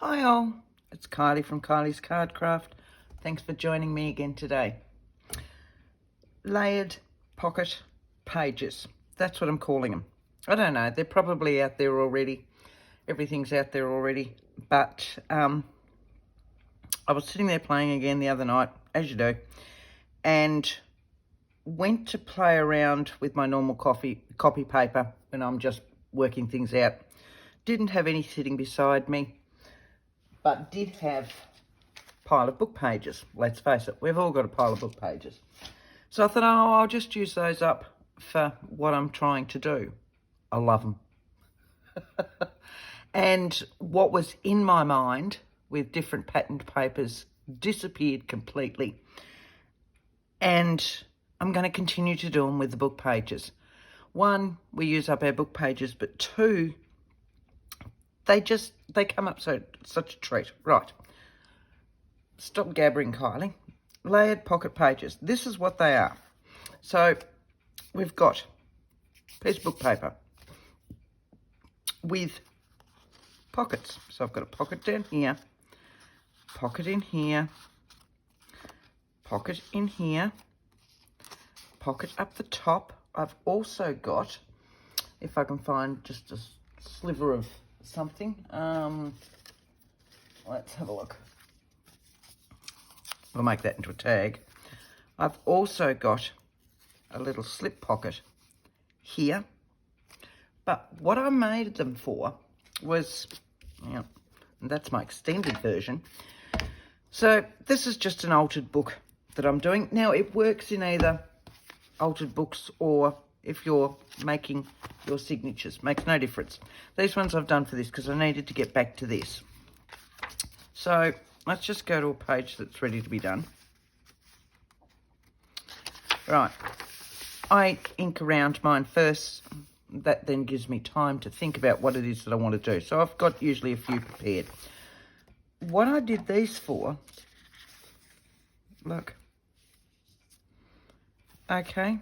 Hi all, it's Kylie from Kylie's Cardcraft. Thanks for joining me again today. Layered pocket pages, that's what I'm calling them. I don't know, they're probably out there already. Everything's out there already, but I was sitting there playing again the other night, as you do, and went to play around with my normal copy paper when I'm just working things out. Didn't have any sitting beside me, but did have a pile of book pages. Let's face it, we've all got a pile of book pages. So I thought, oh, I'll just use those up for what I'm trying to do. I love them. And what was in my mind with different patterned papers disappeared completely. And I'm going to continue to do them with the book pages. One, we use up our book pages, but two, they come up such a treat. Right. Stop gabbering, Kylie. Layered pocket pages. This is what they are. So we've got a piece of book paper with pockets. So I've got a pocket down here, pocket in here, pocket in here, pocket up the top. I've also got, if I can find just a sliver of something, let's have a look. We'll make that into a tag. I've also got a little slip pocket here, but what I made them for was, and that's my extended version. So this is just an altered book that I'm doing. Now it works in either altered books or if you're making your signatures, makes no difference. These ones I've done for this because I needed to get back to this. So let's just go to a page that's ready to be done. Right, I ink around mine first. That then gives me time to think about what it is that I want to do. So I've got usually a few prepared. What I did these for, look, okay,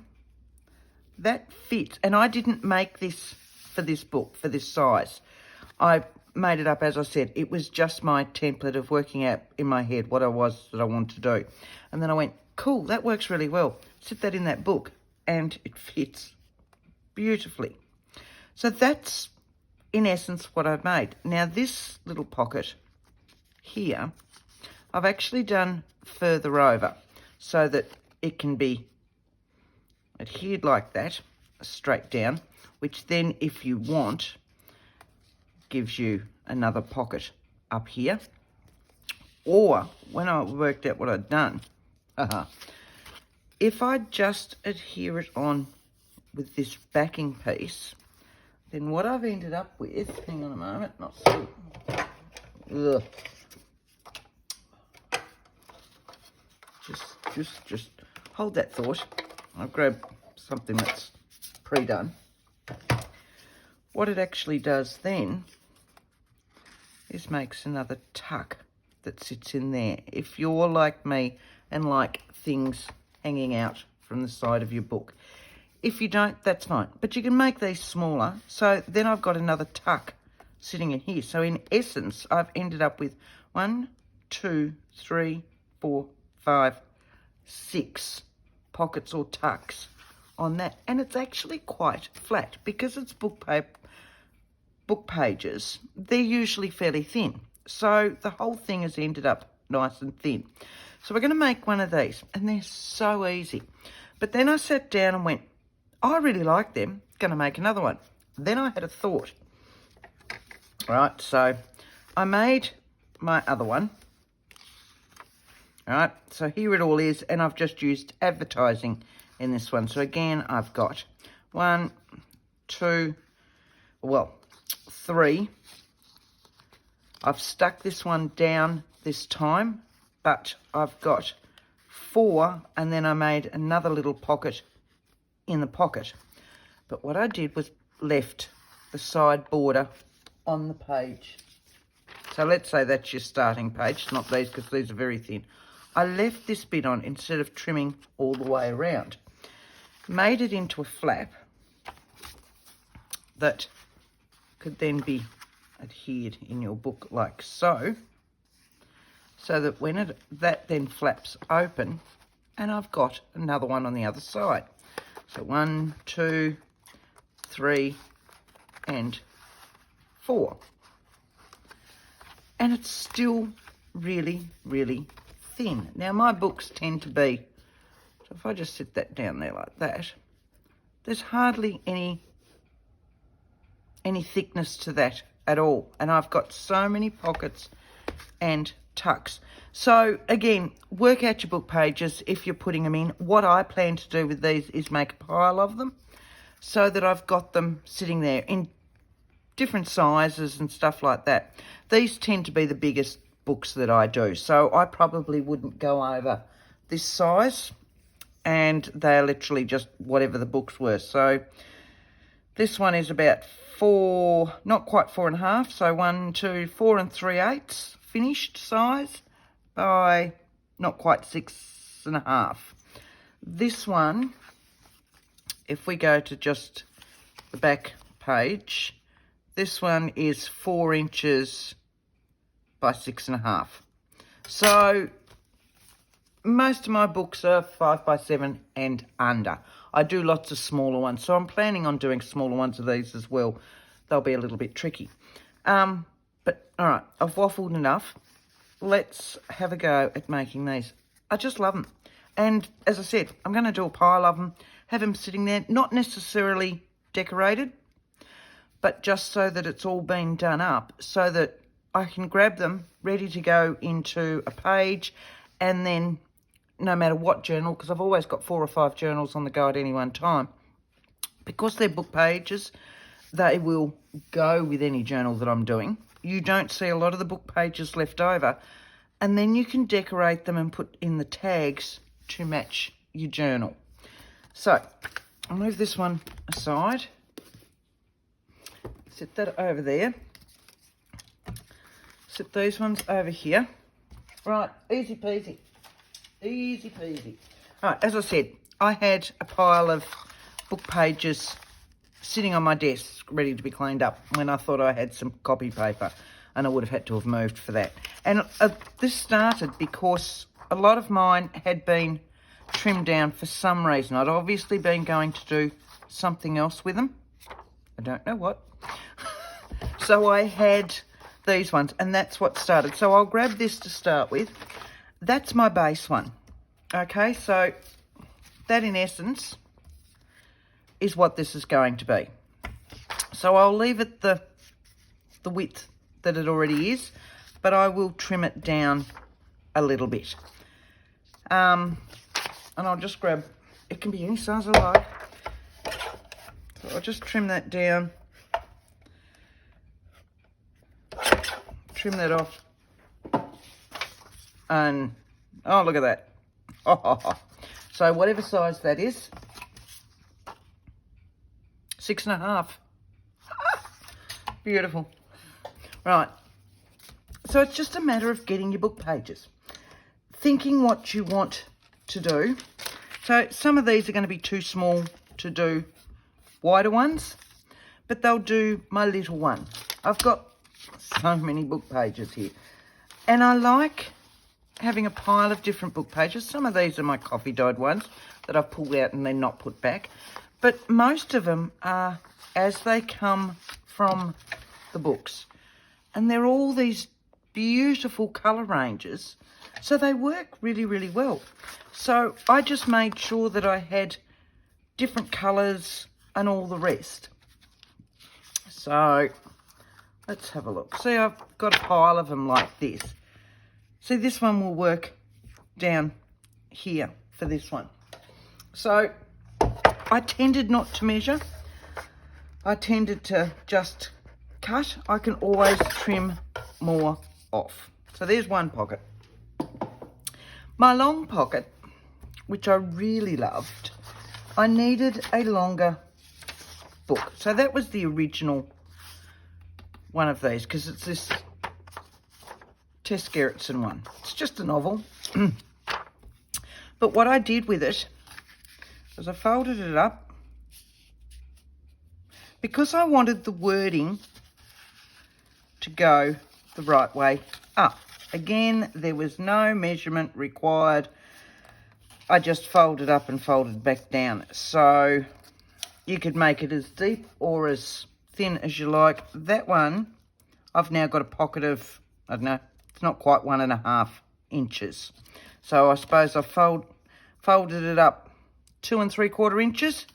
that fits. And I didn't make this for this book, for this size. I made it up, as I said. It was just my template of working out in my head what I was that I wanted to do. And then I went, cool, that works really well. Sit that in that book, and it fits beautifully. So that's, in essence, what I've made. Now, this little pocket here, I've actually done further over so that it can be adhered like that, straight down, which then, if you want, gives you another pocket up here. Or, when I worked out what I'd done, if I just adhere it on with this backing piece, then what I've ended up with, hang on a moment, not so, just hold that thought. I'll grab something that's pre-done. What it actually does then is makes another tuck that sits in there. If you're like me and like things hanging out from the side of your book. If you don't, that's fine. But you can make these smaller. So then I've got another tuck sitting in here. So in essence, I've ended up with 1, 2, 3, 4, 5, 6 pockets or tucks on that. And it's actually quite flat because it's book pages. They're usually fairly thin. So the whole thing has ended up nice and thin. So we're going to make one of these, and they're so easy. But then I sat down and went, I really like them, going to make another one. Then I had a thought. All right, so I made my other one. All right, so here it all is, and I've just used advertising in this one. So again, I've got 1, 2, 3. I've stuck this one down this time, but I've got 4, and then I made another little pocket in the pocket. But what I did was left the side border on the page. So let's say that's your starting page, not these because these are very thin. I left this bit on instead of trimming all the way around. Made it into a flap that could then be adhered in your book like so, so that when that then flaps open, and I've got another one on the other side. So 1, 2, 3, and 4. And it's still really, really thin. Now, my books tend to be, so if I just sit that down there like that, there's hardly any thickness to that at all. And I've got so many pockets and tucks. So again, work out your book pages if you're putting them in. What I plan to do with these is make a pile of them so that I've got them sitting there in different sizes and stuff like that. These tend to be the biggest books that I do, so I probably wouldn't go over this size, and they're literally just whatever the books were. So this one is about 4, not quite 4.5, so 1, 2, 4 3/8 finished size by not quite 6.5. This one, if we go to just the back page, this one is 4 inches by 6.5. So most of my books are 5 by 7 and under. I do lots of smaller ones, so I'm planning on doing smaller ones of these as well. They'll be a little bit tricky. But all right, I've waffled enough. Let's have a go at making these. I just love them. And as I said, I'm going to do a pile of them, have them sitting there, not necessarily decorated, but just so that it's all been done up, so that I can grab them ready to go into a page, and then no matter what journal, because I've always got 4 or 5 journals on the go at any one time, because they're book pages, they will go with any journal that I'm doing. You don't see a lot of the book pages left over, and then you can decorate them and put in the tags to match your journal. So I'll move this one aside, set that over there, set these ones over here. Right, easy peasy, easy peasy. All right, as I said, I had a pile of book pages sitting on my desk ready to be cleaned up when I thought I had some copy paper, and I would have had to have moved for that. And this started because a lot of mine had been trimmed down for some reason. I'd obviously been going to do something else with them. I don't know what. So I had these ones, and that's what started. So I'll grab this to start with. That's my base one. Okay, so that in essence is what this is going to be. So I'll leave it the width that it already is, but I will trim it down a little bit. And I'll just grab, it can be any size I like. So I'll just trim that down. Trim that off. And, oh, look at that. So whatever size that is, 6.5. Beautiful. Right. So it's just a matter of getting your book pages. Thinking what you want to do. So some of these are going to be too small to do wider ones, but they'll do my little one. I've got so many book pages here, and I like having a pile of different book pages. Some of these are my coffee dyed ones that I've pulled out and then not put back, but most of them are as they come from the books, and they're all these beautiful colour ranges, so they work really, really well. So I just made sure that I had different colours and all the rest. So let's have a look. See, I've got a pile of them like this. See, this one will work down here for this one. So I tended not to measure. I tended to just cut. I can always trim more off. So there's one pocket. My long pocket, which I really loved, I needed a longer book. So that was the original one of these, because it's this Tess Gerritsen one. It's just a novel. But what I did with it was I folded it up, because I wanted the wording to go the right way up. Again, there was no measurement required. I just folded up and folded back down. So you could make it as deep or as thin as you like. That one, I've now got a pocket of, I don't know, it's not quite 1.5 inches. So I suppose I folded it up 2 3/4 inches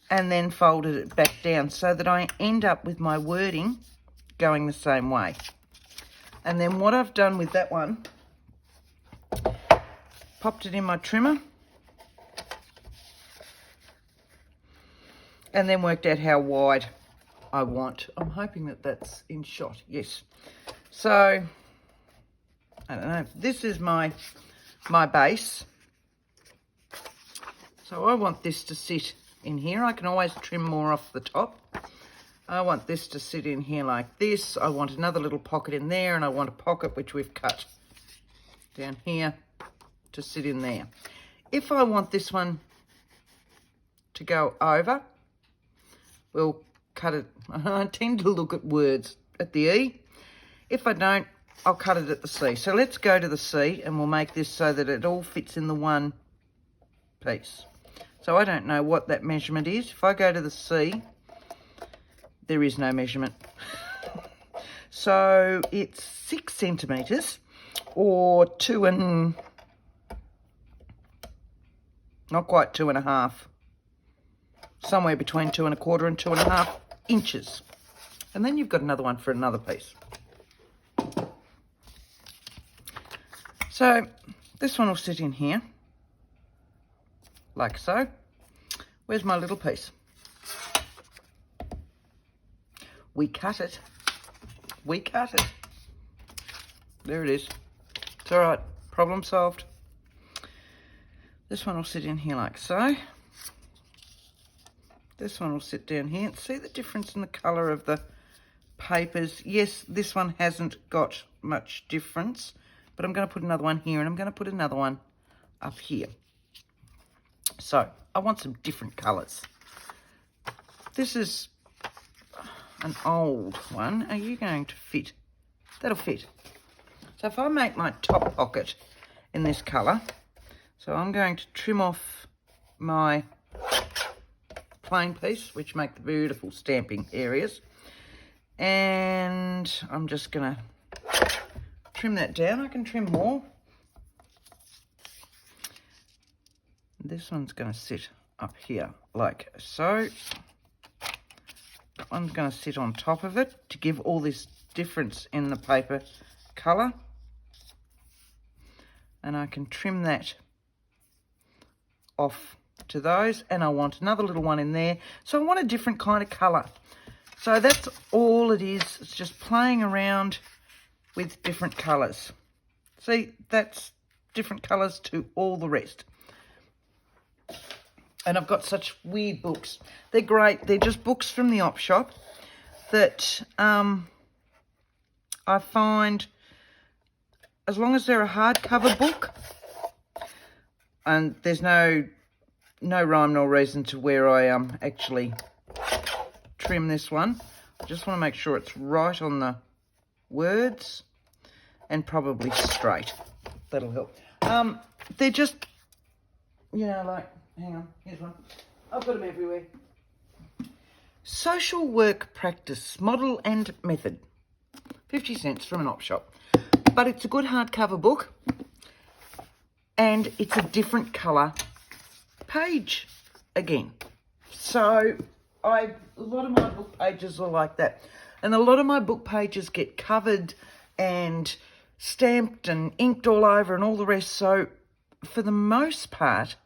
and then folded it back down so that I end up with my wording going the same way. And then what I've done with that one, popped it in my trimmer and then worked out how wide I want. I'm hoping that that's in shot. Yes. So, I don't know. This is my base. So I want this to sit in here. I can always trim more off the top. I want this to sit in here like this. I want another little pocket in there, and I want a pocket which we've cut down here to sit in there. If I want this one to go over, we'll cut it. I tend to look at words at the E. If I don't, I'll cut it at the C. So let's go to the C, and we'll make this so that it all fits in the one piece. So I don't know what that measurement is. If I go to the C, there is no measurement. So it's 6 centimetres or not quite 2.5. Somewhere between 2 1/4 and 2.5 inches. And then you've got another one for another piece. So this one will sit in here, like so. Where's my little piece? We cut it. We cut it. There it is. It's all right. Problem solved. This one will sit in here like so. This one will sit down here. See the difference in the colour of the papers? Yes, this one hasn't got much difference, but I'm going to put another one here, and I'm going to put another one up here. So I want some different colours. This is an old one. Are you going to fit? That'll fit. So if I make my top pocket in this colour, so I'm going to trim off my plain piece, which make the beautiful stamping areas, and I'm just going to trim that down. I can trim more. This one's going to sit up here like so. That one's going to sit on top of it to give all this difference in the paper colour. And I can trim that off to those, and I want another little one in there. So I want a different kind of colour. So that's all it is. It's just playing around with different colours. See, that's different colours to all the rest. And I've got such weird books. They're great. They're just books from the op shop that I find, as long as they're a hardcover book, and there's no rhyme nor reason to where I actually trim this one. I just want to make sure it's right on the words and probably straight. That'll help. They're just, you know, like, hang on, here's one. I've got them everywhere. Social Work Practice, Model and Method. 50 cents from an op shop. But it's a good hardcover book, and it's a different colour page again. So a lot of my book pages are like that. And a lot of my book pages get covered and stamped and inked all over and all the rest. So for the most part,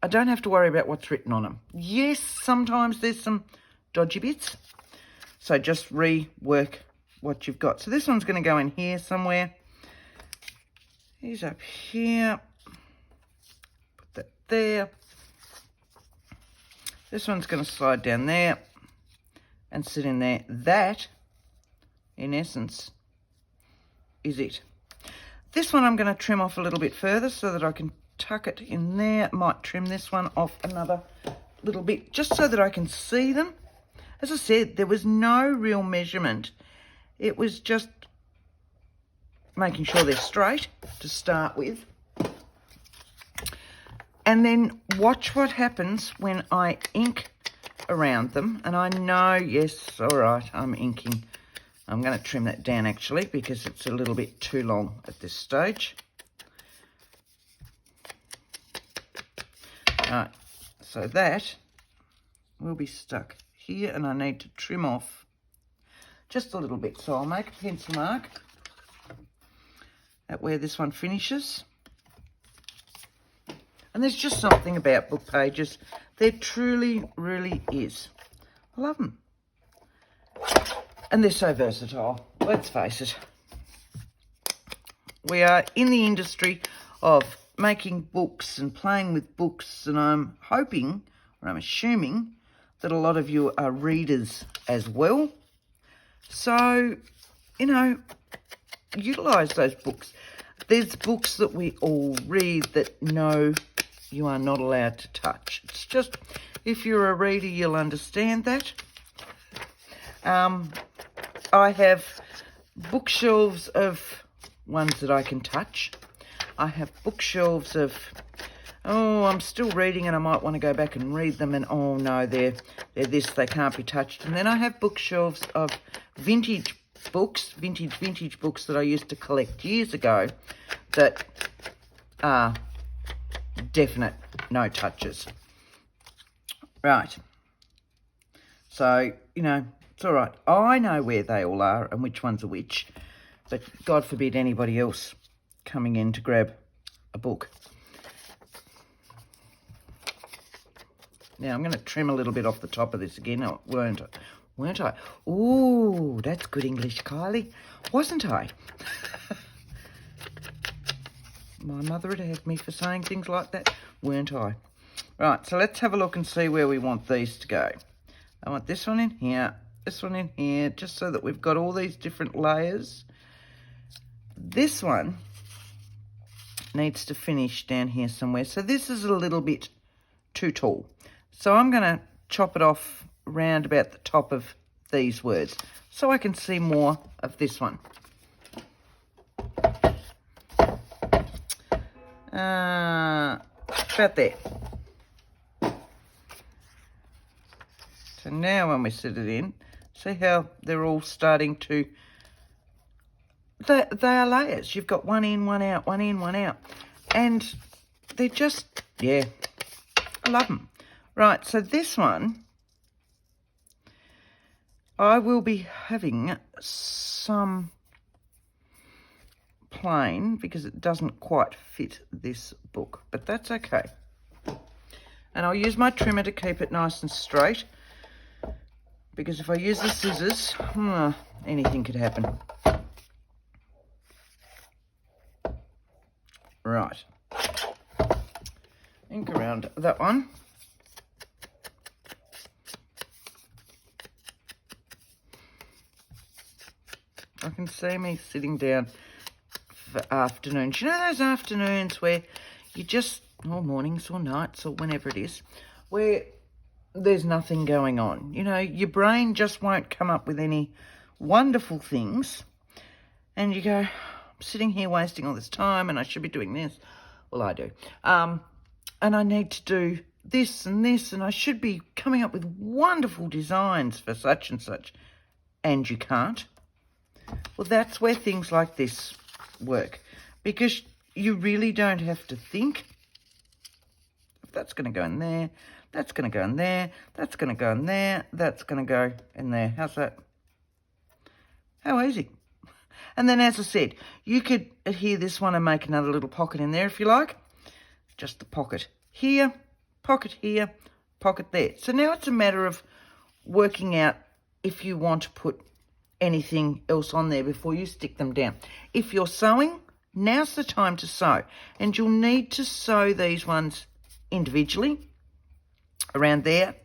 I don't have to worry about what's written on them. Yes, sometimes there's some dodgy bits. So just rework what you've got. So this one's going to go in here somewhere. He's up here. Put that there. This one's going to slide down there and sit in there. That, in essence, is it. This one I'm going to trim off a little bit further so that I can tuck it in there. Might trim this one off another little bit just so that I can see them. As I said, there was no real measurement It was just making sure they're straight to start with. And then watch what happens when I ink around them. And I know, yes, all right, I'm inking. I'm going to trim that down actually because it's a little bit too long at this stage. All right, so that will be stuck here and I need to trim off just a little bit. So I'll make a pencil mark at where this one finishes. And there's just something about book pages. There truly, really is. I love them. And they're so versatile. Let's face it. We are in the industry of making books and playing with books. And I'm hoping, or I'm assuming, that a lot of you are readers as well. So, you know, utilise those books. There's books that we all read that no, you are not allowed to touch. It's just, if you're a reader, you'll understand that. I have bookshelves of ones that I can touch. I have bookshelves of, oh, I'm still reading and I might want to go back and read them and, oh no, they're this, they can't be touched. And then I have bookshelves of vintage books, vintage books that I used to collect years ago that are definite no touches. Right. So, you know, it's all right. I know where they all are and which ones are which, but God forbid anybody else coming in to grab a book. Now, I'm going to trim a little bit off the top of this again, weren't I? Ooh, that's good English, Kylie. Wasn't I? My mother would have me for saying things like that, weren't I? Right, so let's have a look and see where we want these to go. I want this one in here, this one in here, just so that we've got all these different layers. This one needs to finish down here somewhere. So this is a little bit too tall. So I'm going to chop it off round about the top of these words so I can see more of this one. About there. So now when we sit it in, see how they're all starting to, they are layers. You've got one in, one out, one in, one out. And they're just, yeah, I love them. Right, so this one, I will be having some plain because it doesn't quite fit this book, but that's okay. And I'll use my trimmer to keep it nice and straight because if I use the scissors, anything could happen. Right. Ink around that one. I can see me sitting down for afternoons. You know those afternoons where you just, or mornings or nights or whenever it is, where there's nothing going on. You know, your brain just won't come up with any wonderful things. And you go, I'm sitting here wasting all this time and I should be doing this. Well, I do. And I need to do this and this and I should be coming up with wonderful designs for such and such. And you can't. Well, that's where things like this work because you really don't have to think. That's going to go in there. That's going to go in there. That's going to go in there. That's going to go in there. How's that? How easy. And then, as I said, you could adhere this one and make another little pocket in there if you like. Just the pocket here, pocket there. So now it's a matter of working out if you want to put anything else on there before you stick them down. If you're sewing, now's the time to sew. And you'll need to sew these ones individually around there.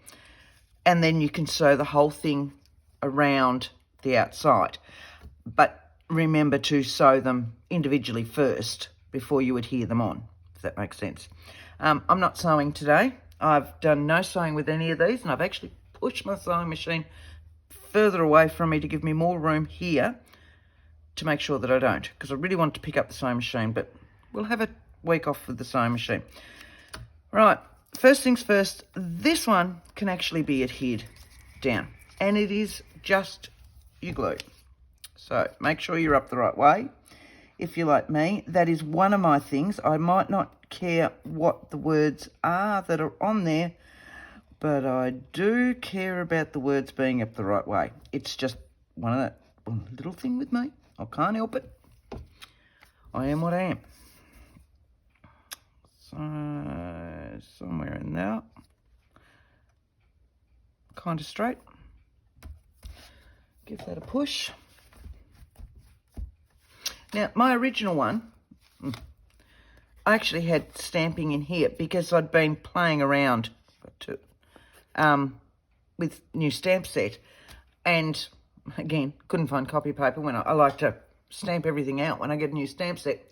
And then you can sew the whole thing around the outside. But remember to sew them individually first before you adhere them on, if that makes sense. I'm not sewing today. I've done no sewing with any of these, and I've actually pushed my sewing machine further away from me to give me more room here to make sure that I don't, because I really want to pick up the sewing machine, but we'll have a week off with the sewing machine. Right, first things first, this one can actually be adhered down, and it is just your glue. So make sure you're up the right way. If you're like me, that is one of my things. I might not care what the words are that are on there, but I do care about the words being up the right way. It's just one little thing with me. I can't help it. I am what I am. So, somewhere in there. Kind of straight. Give that a push. Now, my original one, I actually had stamping in here because I'd been playing around with new stamp set, and again, couldn't find copy paper when I like to stamp everything out when I get a new stamp set.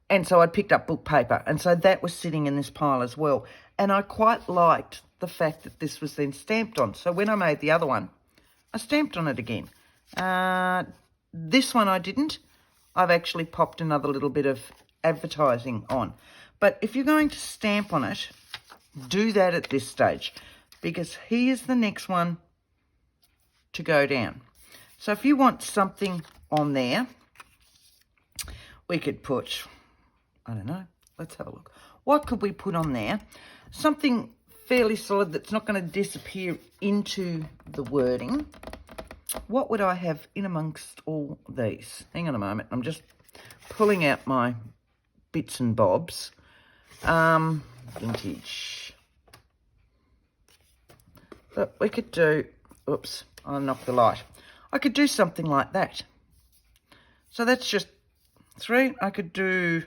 And so I picked up book paper, and so that was sitting in this pile as well. And I quite liked the fact that this was then stamped on. So when I made the other one, I stamped on it again. This one I didn't. I've actually popped another little bit of advertising on. But if you're going to stamp on it, do that at this stage, because here's the next one to go down. So if you want something on there, we could put, I don't know, let's have a look. What could we put on there? Something fairly solid that's not going to disappear into the wording. What would I have in amongst all these? Hang on a moment. I'm just pulling out my bits and bobs. Vintage. But we could do, oops, I knocked the light. I could do something like that. So that's just 3. I could do,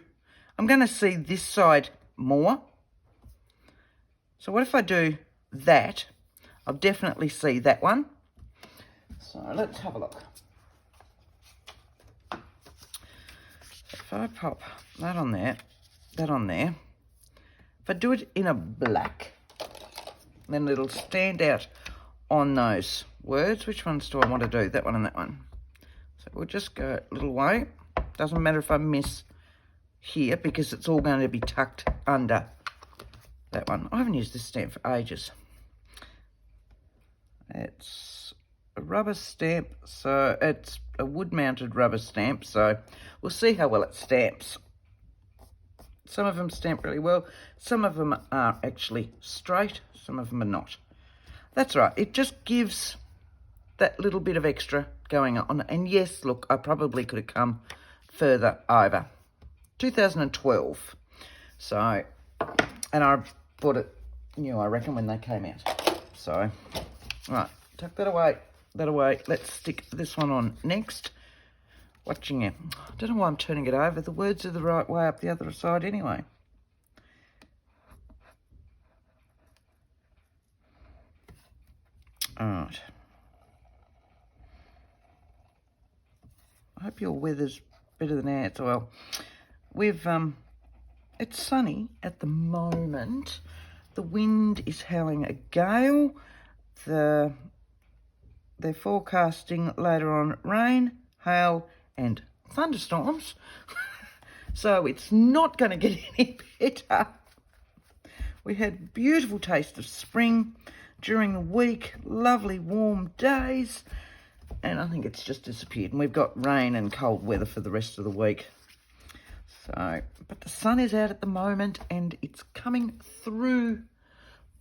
I'm going to see this side more. So what if I do that? I'll definitely see that one. So let's have a look. If I pop that on there, that on there, if I do it in a black, then it'll stand out on those words. Which ones do I want to do? That one and that one. So we'll just go a little way. Doesn't matter if I miss here because it's all going to be tucked under that one. I haven't used this stamp for ages. It's a rubber stamp, so it's a wood-mounted rubber stamp, so we'll see how well it stamps. Some of them stamp really well. Some of them are actually straight. Some of them are not. That's right. It just gives that little bit of extra going on. And yes, look, I probably could have come further over. 2012. So, and I bought it new, I reckon, when they came out. So, right, tuck that away. That away. Let's stick this one on next. Watching it. I don't know why I'm turning it over. The words are the right way up the other side anyway. Alright. I hope your weather's better than ours. Well, we've, it's sunny at the moment. The wind is howling a gale. They're forecasting later on rain, hail, and thunderstorms. So it's not going to get any better. We had beautiful taste of spring during the week, lovely warm days, and I think it's just disappeared. And we've got rain and cold weather for the rest of the week. So, but the sun is out at the moment and it's coming through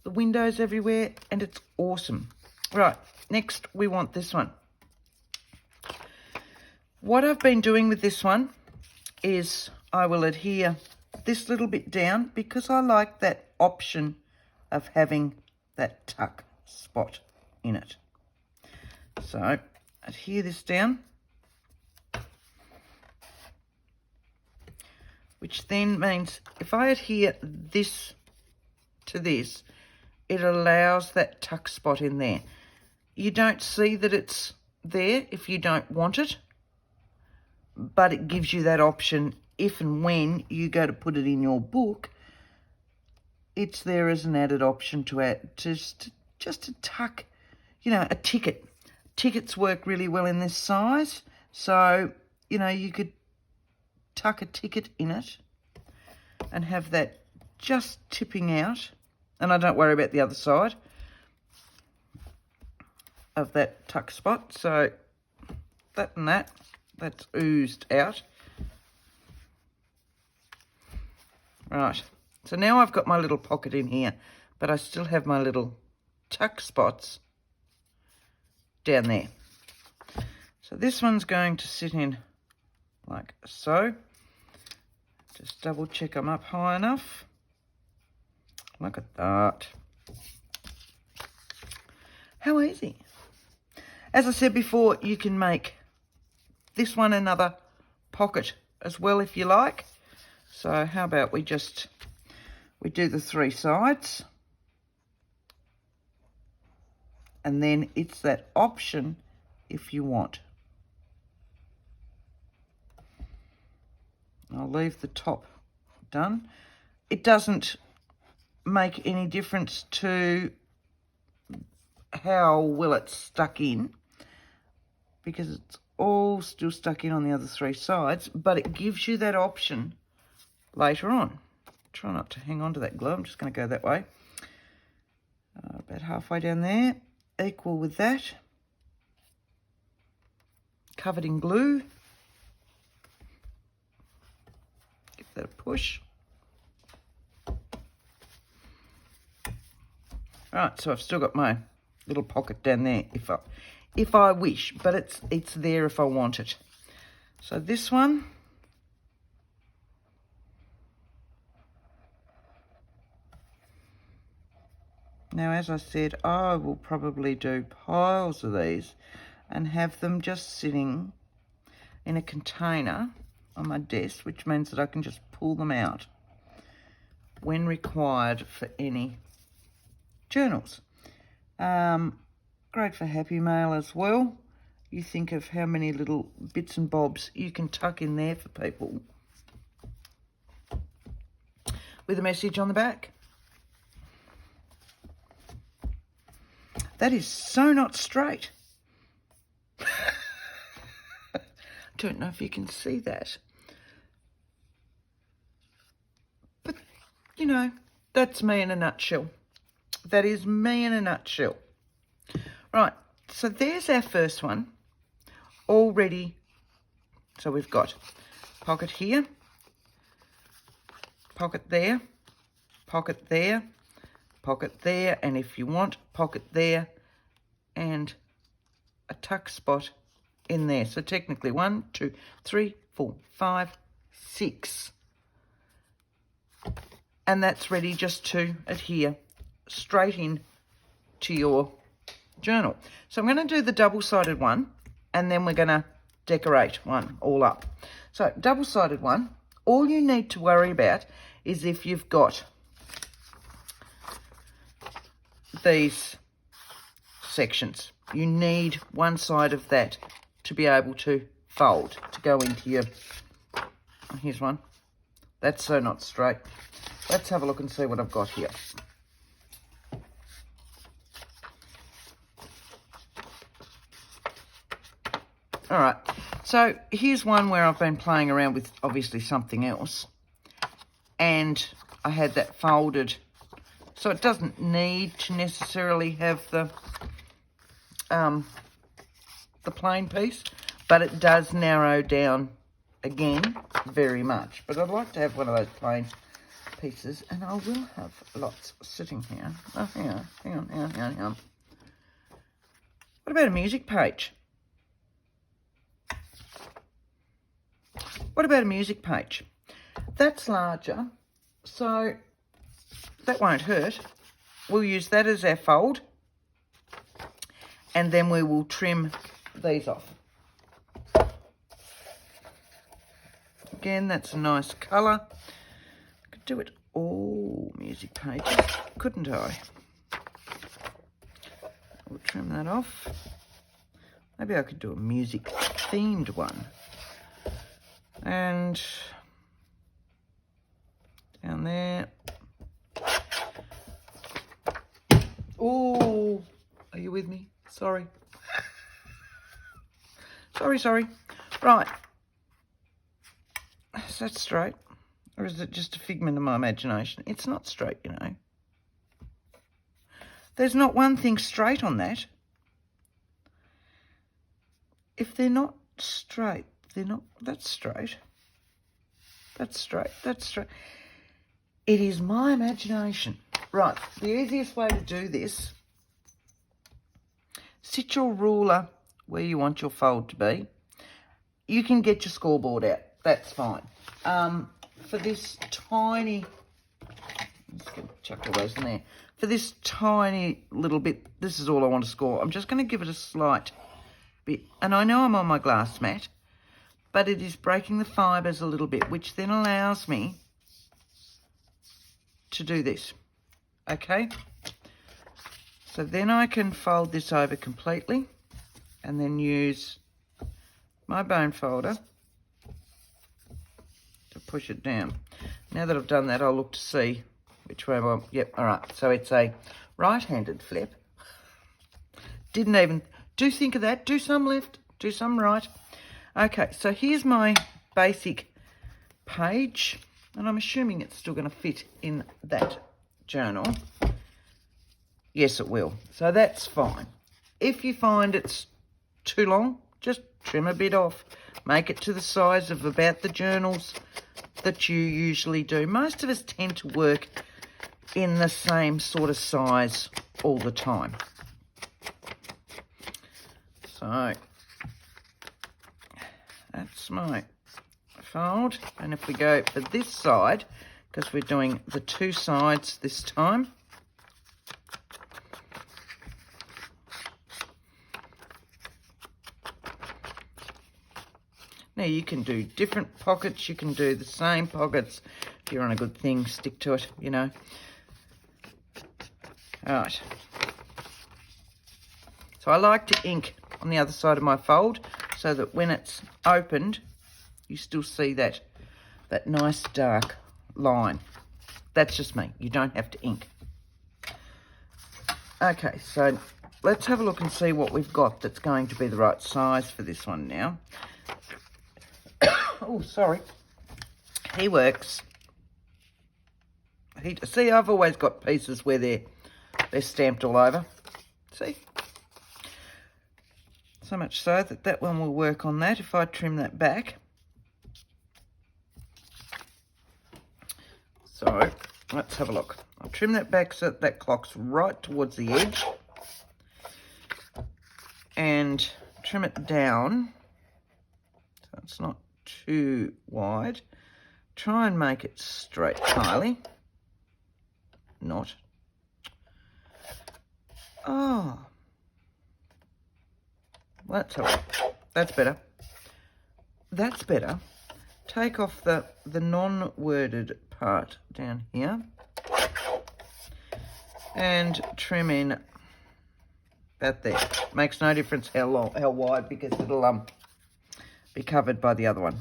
the windows everywhere and it's awesome. Right, next we want this one. What I've been doing with this one is I will adhere this little bit down because I like that option of having that tuck spot in it. So adhere this down, which then means if I adhere this to this, it allows that tuck spot in there. You don't see that it's there if you don't want it, but it gives you that option if and when you go to put it in your book. It's there as an added option to add, just to tuck, you know, a ticket tickets work really well in this size. So, you know, you could tuck a ticket in it and have that just tipping out. And I don't worry about the other side of that tuck spot. So that and that's oozed out. Right, so now I've got my little pocket in here, but I still have my little tuck spots down there. So this one's going to sit in like so. Just double check I'm up high enough. Look at that. How easy. As I said before, you can make this one another pocket as well if you like. So how about we do the 3 sides, and then it's that option if you want. I'll leave the top done. It doesn't make any difference to how well it's stuck in, because it's all still stuck in on the other 3 sides, but it gives you that option later on. Try not to hang on to that glue. I'm just going to go that way. About halfway down there. Equal with that. Covered in glue. Give that a push. Right, so I've still got my little pocket down there if I wish, but it's there if I want it. So this one, now as I said, I will probably do piles of these and have them just sitting in a container on my desk, which means that I can just pull them out when required for any journals. Great for Happy Mail as well. You think of how many little bits and bobs you can tuck in there for people with a message on the back. That is so not straight. Don't know if you can see that. But, you know, that's me in a nutshell. That is me in a nutshell. Right, so there's our first one already. So we've got pocket here, pocket there, pocket there, pocket there, and if you want, pocket there, and a tuck spot in there. So technically 1, 2, 3, 4, 5, 6. And that's ready just to adhere straight in to your journal. So I'm going to do the double-sided one, and then we're going to decorate one all up. So double-sided one, all you need to worry about is if you've got these sections. You need one side of that to be able to fold, to go into your, here's one. That's so not straight. Let's have a look and see what I've got here. All right, so here's one where I've been playing around with obviously something else, and I had that folded, so it doesn't need to necessarily have the plain piece, but it does narrow down again very much. But I'd like to have one of those plain pieces, and I will have lots sitting here. Oh, hang on. What about a music page? What about a music page? That's larger, so that won't hurt. We'll use that as our fold, and then we will trim these off. Again, that's a nice colour. I could do it all music pages, couldn't I? We'll trim that off. Maybe I could do a music themed one. And down there. Oh, are you with me? Sorry. Sorry. Right. Is that straight? Or is it just a figment of my imagination? It's not straight, you know. There's not one thing straight on that. If they're not straight, they're not... That's straight. That's straight. That's straight. It is my imagination. Right, the easiest way to do this, sit your ruler where you want your fold to be. You can get your scoreboard out. That's fine. For this tiny... Let's chuck all those in there. For this tiny little bit, this is all I want to score. I'm just going to give it a slight bit. And I know I'm on my glass mat, but it is breaking the fibres a little bit, which then allows me to do this. Okay? So then I can fold this over completely and then use my bone folder to push it down. Now that I've done that, I'll look to see which way I'm... Yep, all right. So it's a right-handed flip. Didn't even... Do think of that. Do some left, do some right. Okay, so here's my basic page, and I'm assuming it's still going to fit in that journal. Yes, it will. So that's fine. If you find it's too long, just trim a bit off. Make it to the size of about the journals that you usually do. Most of us tend to work in the same sort of size all the time. So that's my fold. And if we go for this side, because we're doing the two sides this time, now you can do different pockets, you can do the same pockets. If you're on a good thing, stick to it, you know. All right. So I like to ink on the other side of my fold so that when it's opened, you still see that nice dark line. That's just me. You don't have to ink. Okay, so let's have a look and see what we've got that's going to be the right size for this one now. Oh, sorry. He works. See, I've always got pieces where they're stamped all over. See? So much so that that one will work on that if I trim that back. So let's have a look. I'll trim that back so that clock's right towards the edge. And trim it down so it's not too wide. Try and make it straight, Kylie. Not. Oh. Let's have a look. That's better. That's better. Take off the non-worded part down here. And trim in that there. Makes no difference how long, how wide, because it'll be covered by the other one.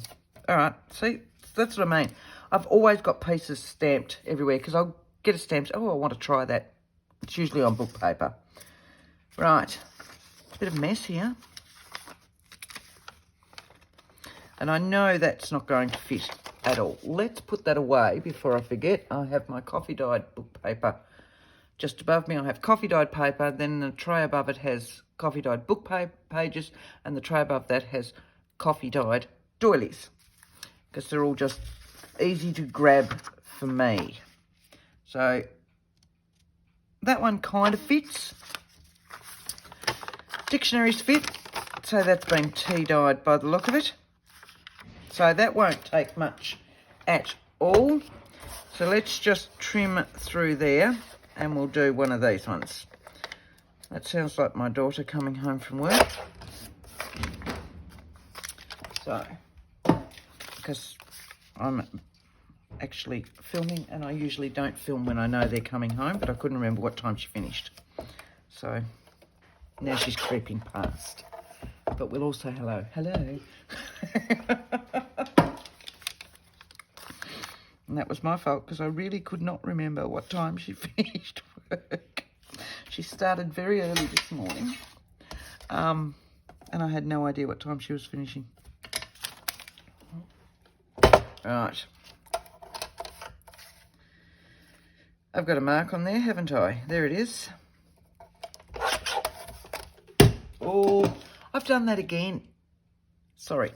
All right, see, that's what I mean. I've always got pieces stamped everywhere because I'll get a stamp. Oh, I want to try that. It's usually on book paper. Right, bit of mess here. And I know that's not going to fit at all. Let's put that away before I forget. I have my coffee dyed book paper just above me. I have coffee dyed paper. Then the tray above it has coffee dyed book pages. And the tray above that has coffee dyed doilies. Because they're all just easy to grab for me. So that one kind of fits. Dictionaries fit. So that's been tea dyed by the look of it. So that won't take much at all. So let's just trim through there and we'll do one of these ones. That sounds like my daughter coming home from work. So, because I'm actually filming and I usually don't film when I know they're coming home, but I couldn't remember what time she finished. So now she's creeping past. But we'll all say hello. Hello. And that was my fault because I really could not remember what time she finished work. She started very early this morning. And I had no idea what time she was finishing. Right. I've got a mark on there, haven't I? There it is. Oh, I've done that again. Sorry.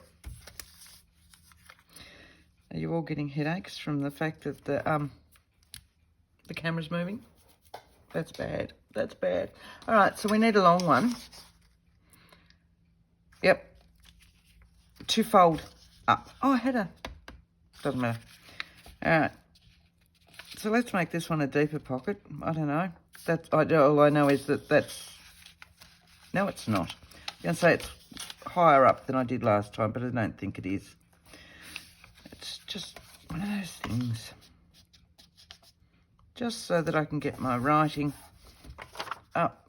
Are you all getting headaches from the fact that the camera's moving? That's bad. That's bad. All right, so we need a long one. Yep. To fold up. Oh, I had a... Doesn't matter. All right. So let's make this one a deeper pocket. I don't know. All I know is that's... No, it's not. I'm going to say it's higher up than I did last time, but I don't think it is. It's just one of those things. Just so that I can get my writing up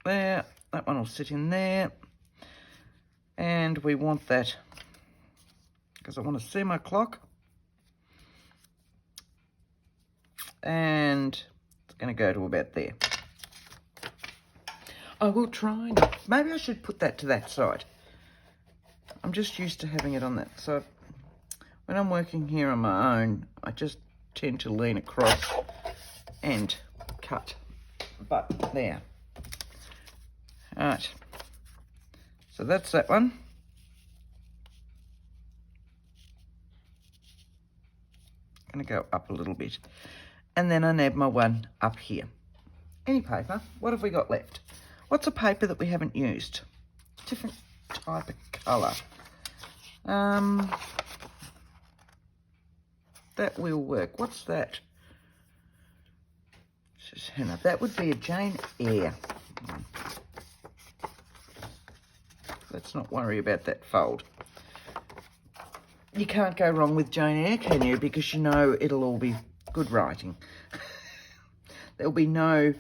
there. That one will sit in there. And we want that because I want to see my clock. And it's going to go to about there. I will try. Maybe I should put that to that side. I'm just used to having it on that. So when I'm working here on my own, I just tend to lean across and cut. But there. All right. So that's that one. Going to go up a little bit. And then I need my one up here. Any paper. What have we got left? What's a paper that we haven't used? Different type of colour. That will work. What's that? This is henna. That would be a Jane Eyre. Let's not worry about that fold. You can't go wrong with Jane Eyre, can you? Because you know it'll all be good writing. There'll be no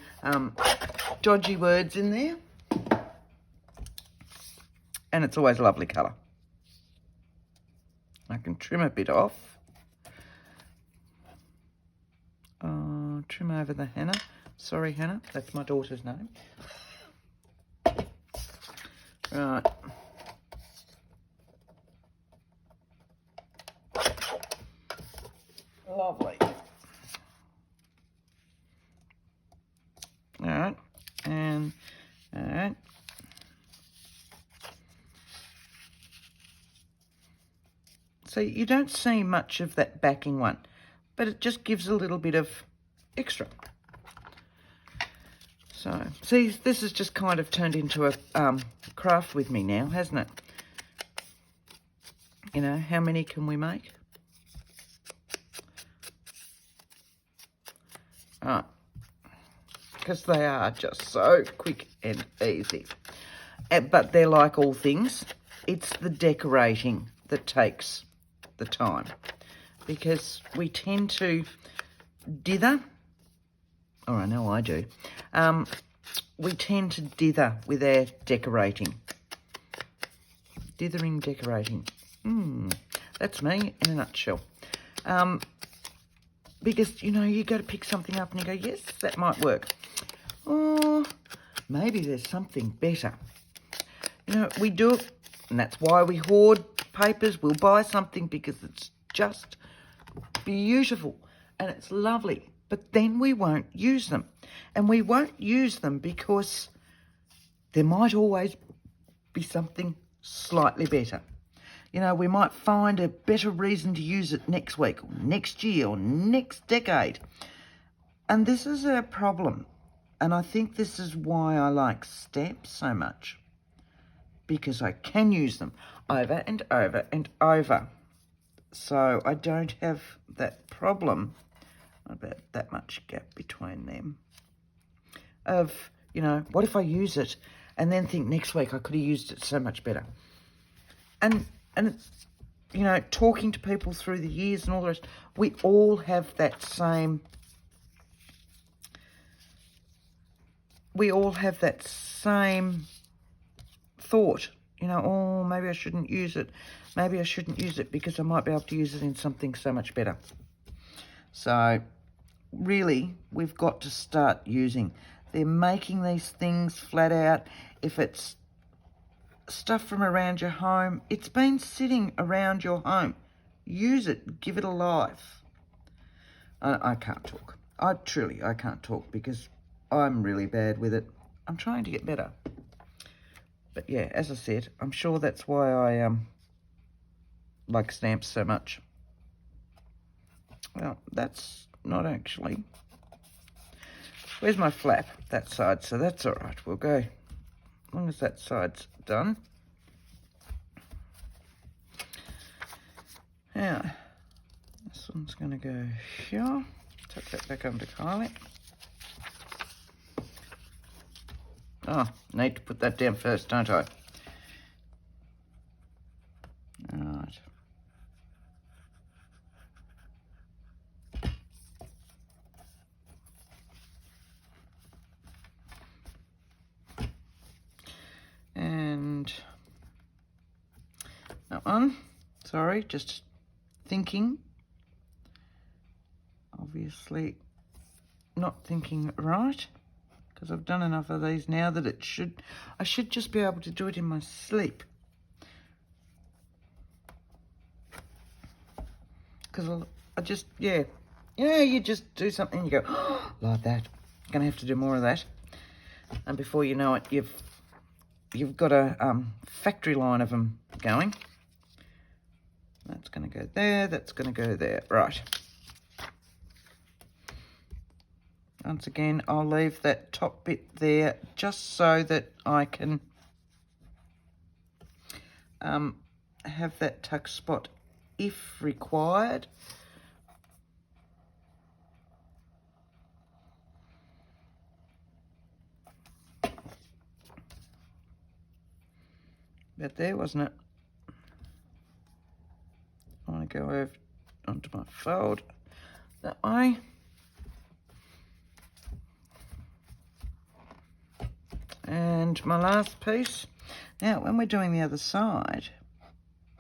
dodgy words in there. And it's always a lovely colour. I can trim a bit off. Trim over the henna. Sorry, Hannah, that's my daughter's name. Right. Lovely. All right, and all right. So you don't see much of that backing one, but it just gives a little bit of extra. So, see, this has just kind of turned into a craft with me now, hasn't it? You know, how many can we make? Right. Because they are just so quick and easy. But they're like all things. It's the decorating that takes the time. Because we tend to dither. Or I know I do. We tend to dither with our decorating. Dithering, decorating. That's me in a nutshell. Because, you know, you go to pick something up and you go, yes, that might work. Or maybe there's something better. You know, we do it, and that's why we hoard papers. We'll buy something because it's just beautiful and it's lovely. But then we won't use them. And we won't use them because there might always be something slightly better. You know, we might find a better reason to use it next week, or next year, or next decade. And this is a problem. And I think this is why I like stamps so much. Because I can use them over and over and over. So I don't have that problem, about that much gap between them, of, you know, what if I use it and then think next week I could have used it so much better. And you know, talking to people through the years and all the rest, we all have that same, thought. You know, oh, maybe I shouldn't use it. Maybe I shouldn't use it because I might be able to use it in something so much better. So, really, we've got to start using. They're making these things flat out. If it's stuff from around your home. It's been sitting around your home. Use it. Give it a life. I can't talk. I can't talk because I'm really bad with it. I'm trying to get better. But yeah, as I said, I'm sure that's why I like stamps so much. Well, that's not actually. Where's my flap? That side, so that's all right. We'll go, as long as that side's done. Now, this one's going to go here. Tuck that back under Kylie. Oh, need to put that down first, don't I? Alright. And that one. Sorry, just thinking. Obviously not thinking right, because I've done enough of these now that I should just be able to do it in my sleep. Because I just, yeah, you just do something and you go, oh, like that. Gonna have to do more of that. And before you know it, you've got a factory line of them going. That's gonna go there, that's gonna go there. Right. Once again, I'll leave that top bit there just so that I can have that tuck spot if required. But there, wasn't it? I want to go over onto my fold that way. And my last piece. Now, when we're doing the other side,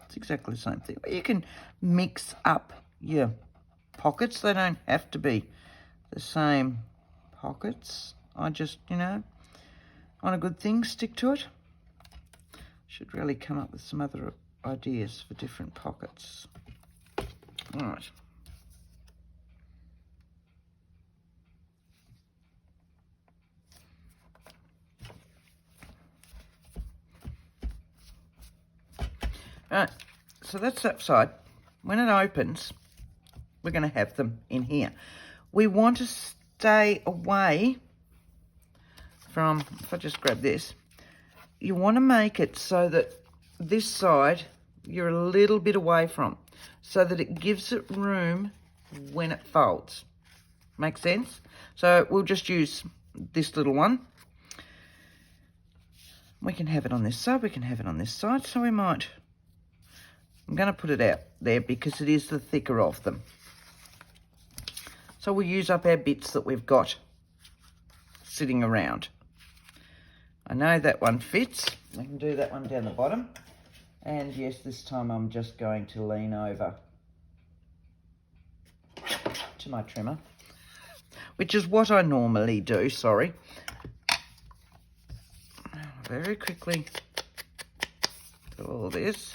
it's exactly the same thing. You can mix up your pockets. They don't have to be the same pockets. I just, on a good thing, stick to it. Should really come up with some other ideas for different pockets. All right. Alright, so that's that side. When it opens, we're going to have them in here. We want to stay away from, if I just grab this, you want to make it so that this side you're a little bit away from, so that it gives it room when it folds. Make sense? So we'll just use this little one. We can have it on this side, we can have it on this side, so we might... I'm going to put it out there because it is the thicker of them. So we'll use up our bits that we've got sitting around. I know that one fits. We can do that one down the bottom. And yes, this time I'm just going to lean over to my trimmer, which is what I normally do, sorry. Very quickly do all this.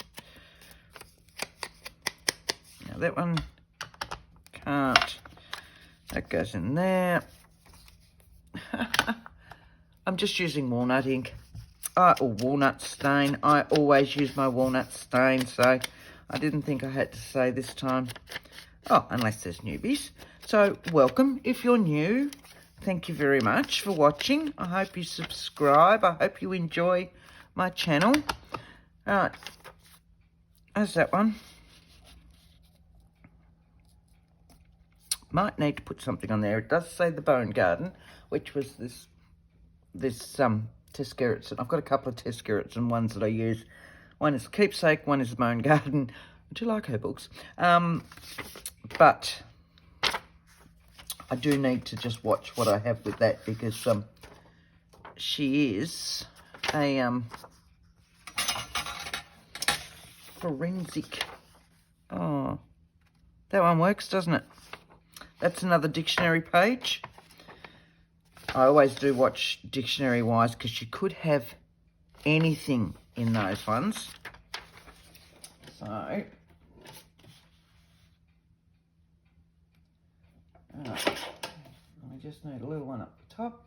Now that one can't. That goes in there. I'm just using walnut ink. Or walnut stain. I always use my walnut stain, so I didn't think I had to say this time. Oh, unless there's newbies. So, welcome if you're new. Thank you very much for watching. I hope you subscribe. I hope you enjoy my channel. Alright. There's that one. Might need to put something on there. It does say the Bone Garden, which was this Teskeritson. I've got a couple of Teskeritson ones that I use. One is Keepsake, one is the Bone Garden. I do like her books. But I do need to just watch what I have with that, because she is a forensic. Oh, that one works, doesn't it? That's another dictionary page. I always do watch Dictionary Wise, because you could have anything in those ones. So, right. I just need a little one up the top,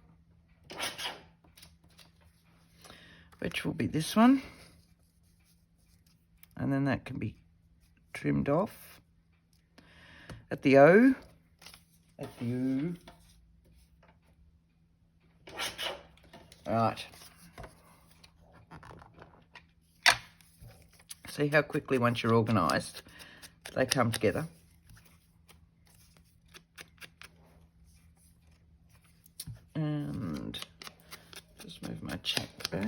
which will be this one. And then that can be trimmed off at the O. At the O. Right. See how quickly, once you're organised, they come together. And just move my check back.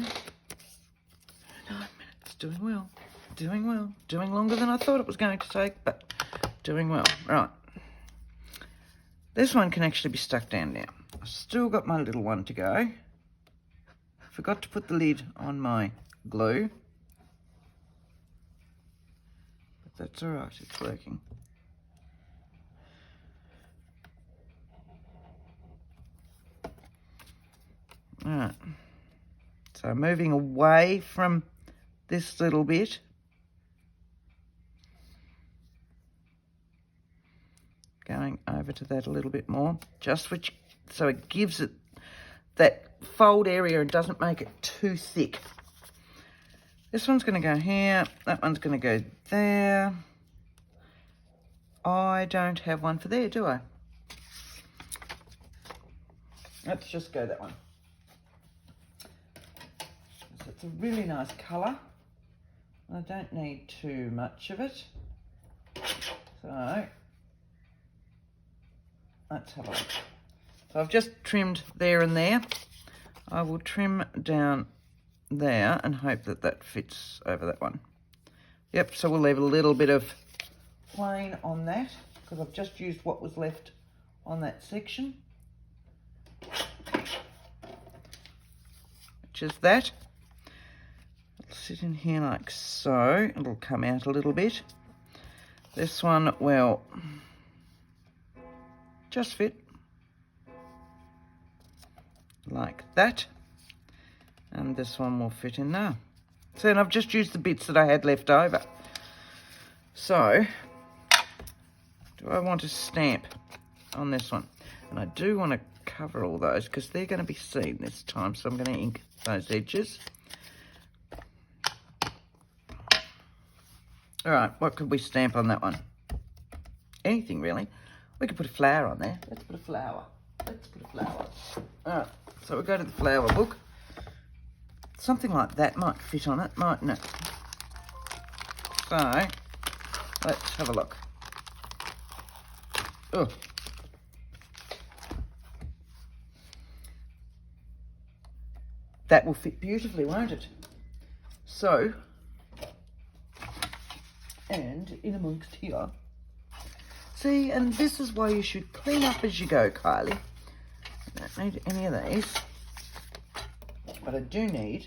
9 minutes. Doing well. Doing well. Doing longer than I thought it was going to take, but doing well. Right. This one can actually be stuck down now. I've still got my little one to go. Forgot to put the lid on my glue. But that's all right. It's working. All right. So moving away from this little bit. Going over to that a little bit more, so it gives it that fold area and doesn't make it too thick. This one's going to go here, that one's going to go there. I don't have one for there, do I? Let's just go that one. So it's a really nice colour. I don't need too much of it. So let's have a look. So I've just trimmed there and there. I will trim down there and hope that that fits over that one. Yep, so we'll leave a little bit of plain on that because I've just used what was left on that section, which is that. It'll sit in here like so. It'll come out a little bit. This one will just fit like that, and this one will fit in there. So, and I've just used the bits that I had left over. So, do I want to stamp on this one? And I do want to cover all those because they're going to be seen this time, so I'm going to ink those edges. All right, what could we stamp on that one? Anything really. We could put a flower on there. Let's put a flower. Let's put a flower. All right, so we'll go to the flower book. Something like that might fit on it, mightn't it? So, let's have a look. Oh. That will fit beautifully, won't it? So, and in amongst here. See, and this is why you should clean up as you go, Kylie. I don't need any of these. What I do need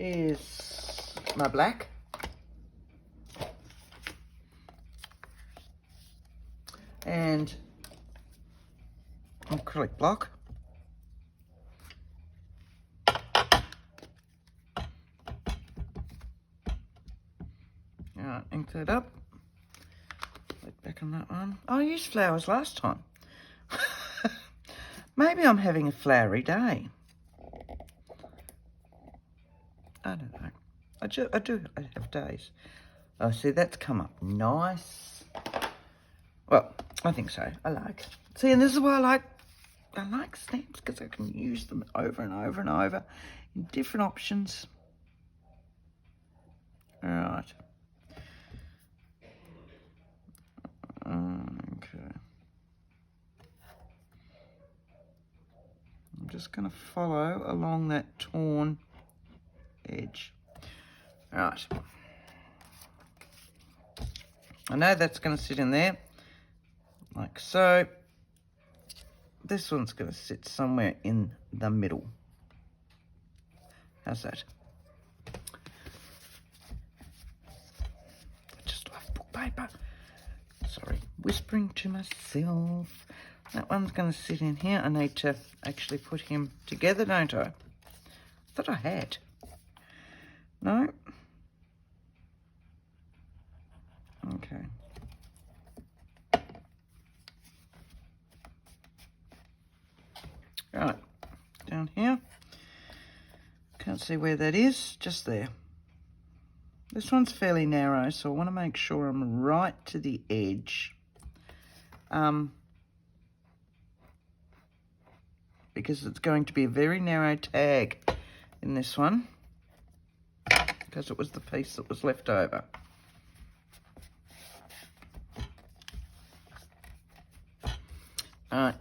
is my black. And acrylic block. Alright, ink that up. Look back on that one. Oh, I used flowers last time. Maybe I'm having a flowery day. I don't know. I have days. Oh, see, that's come up nice. Well, I think so. I like it. See, and this is why I like stamps, because I can use them over and over and over in different options. All right. Okay. I'm just going to follow along that torn edge. All right. I know that's going to sit in there, like so. This one's going to sit somewhere in the middle. How's that? I just love book paper. Sorry, whispering to myself. That one's going to sit in here. I need to actually put him together, don't I? I thought I had. No? Okay. Right, down here. Can't see where that is, just there. This one's fairly narrow, so I want to make sure I'm right to the edge. Because it's going to be a very narrow tag in this one, because it was the piece that was left over. All right.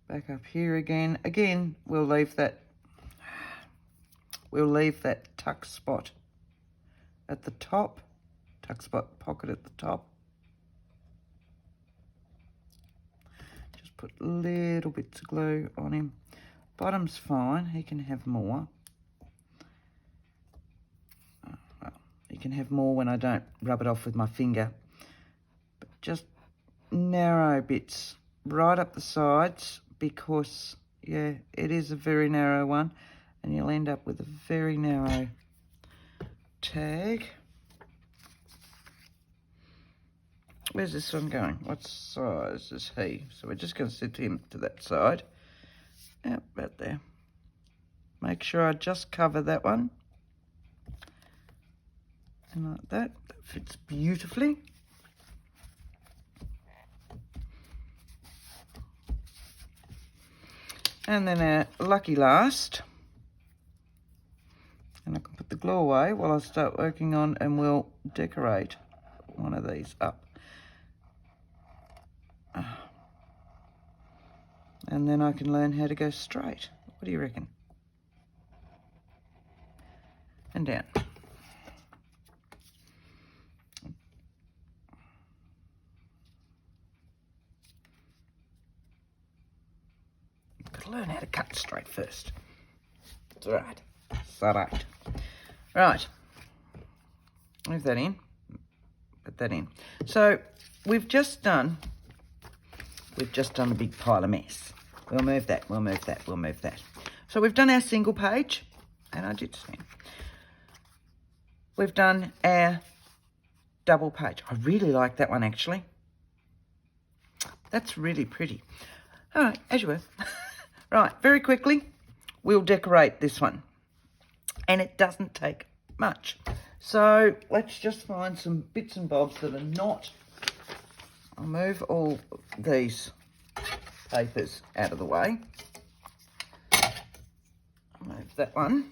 Back up here again. Again, we'll leave that tuck spot at the top, tuck spot pocket at the top. Just put little bits of glue on him. Bottom's fine, he can have more. Well, he can have more when I don't rub it off with my finger. But just narrow bits right up the sides, because yeah, it is a very narrow one and you'll end up with a very narrow tag. Where's this one going? What size is he? So we're just going to set him to that side. Yep, about there. Make sure I just cover that one. And like that. That fits beautifully. And then our lucky last, and I can put the glue away while I start working on, and we'll decorate one of these up. And then I can learn how to go straight. What do you reckon? And down. Learn how to cut straight first. It's all right. It's all right. Right. Move that in. Put that in. So we've just done a big pile of mess. We'll move that. We'll move that. We'll move that. So we've done our single page, and I did send. We've done our double page. I really like that one actually. That's really pretty. All right, as you were. Right, very quickly, we'll decorate this one. And it doesn't take much. So let's just find some bits and bobs that are not... I'll move all these papers out of the way. I'll move that one.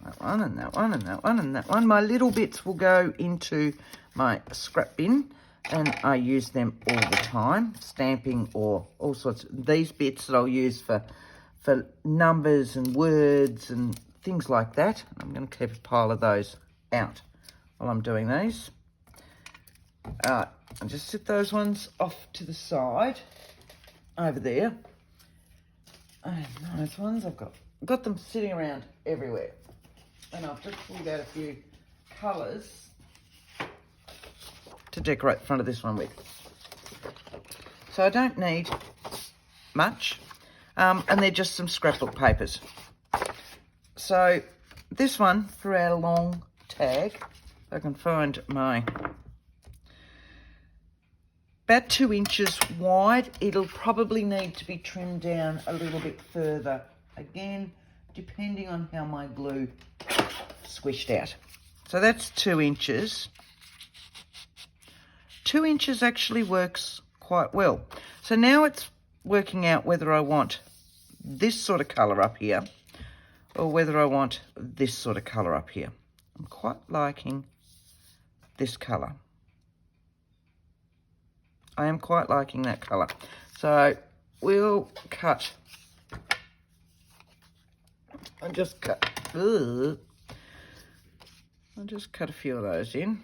That one and that one and that one and that one. My little bits will go into my scrap bin. And I use them all the time, stamping or all sorts of these bits that I'll use for numbers and words and things like that. I'm going to keep a pile of those out while I'm doing these. I'll just set those ones off to the side over there. And those ones I've got them sitting around everywhere. And I've just pulled out a few colours to decorate the front of this one with. So I don't need much, and they're just some scrapbook papers. So this one for our long tag, if I can find my, about 2 inches wide. It'll probably need to be trimmed down a little bit further, again, depending on how my glue squished out. So that's 2 inches. 2 inches actually works quite well. So now it's working out whether I want this sort of colour up here or whether I want this sort of colour up here. I'm quite liking this colour. I am quite liking that colour. So we'll cut. I'll just cut a few of those in.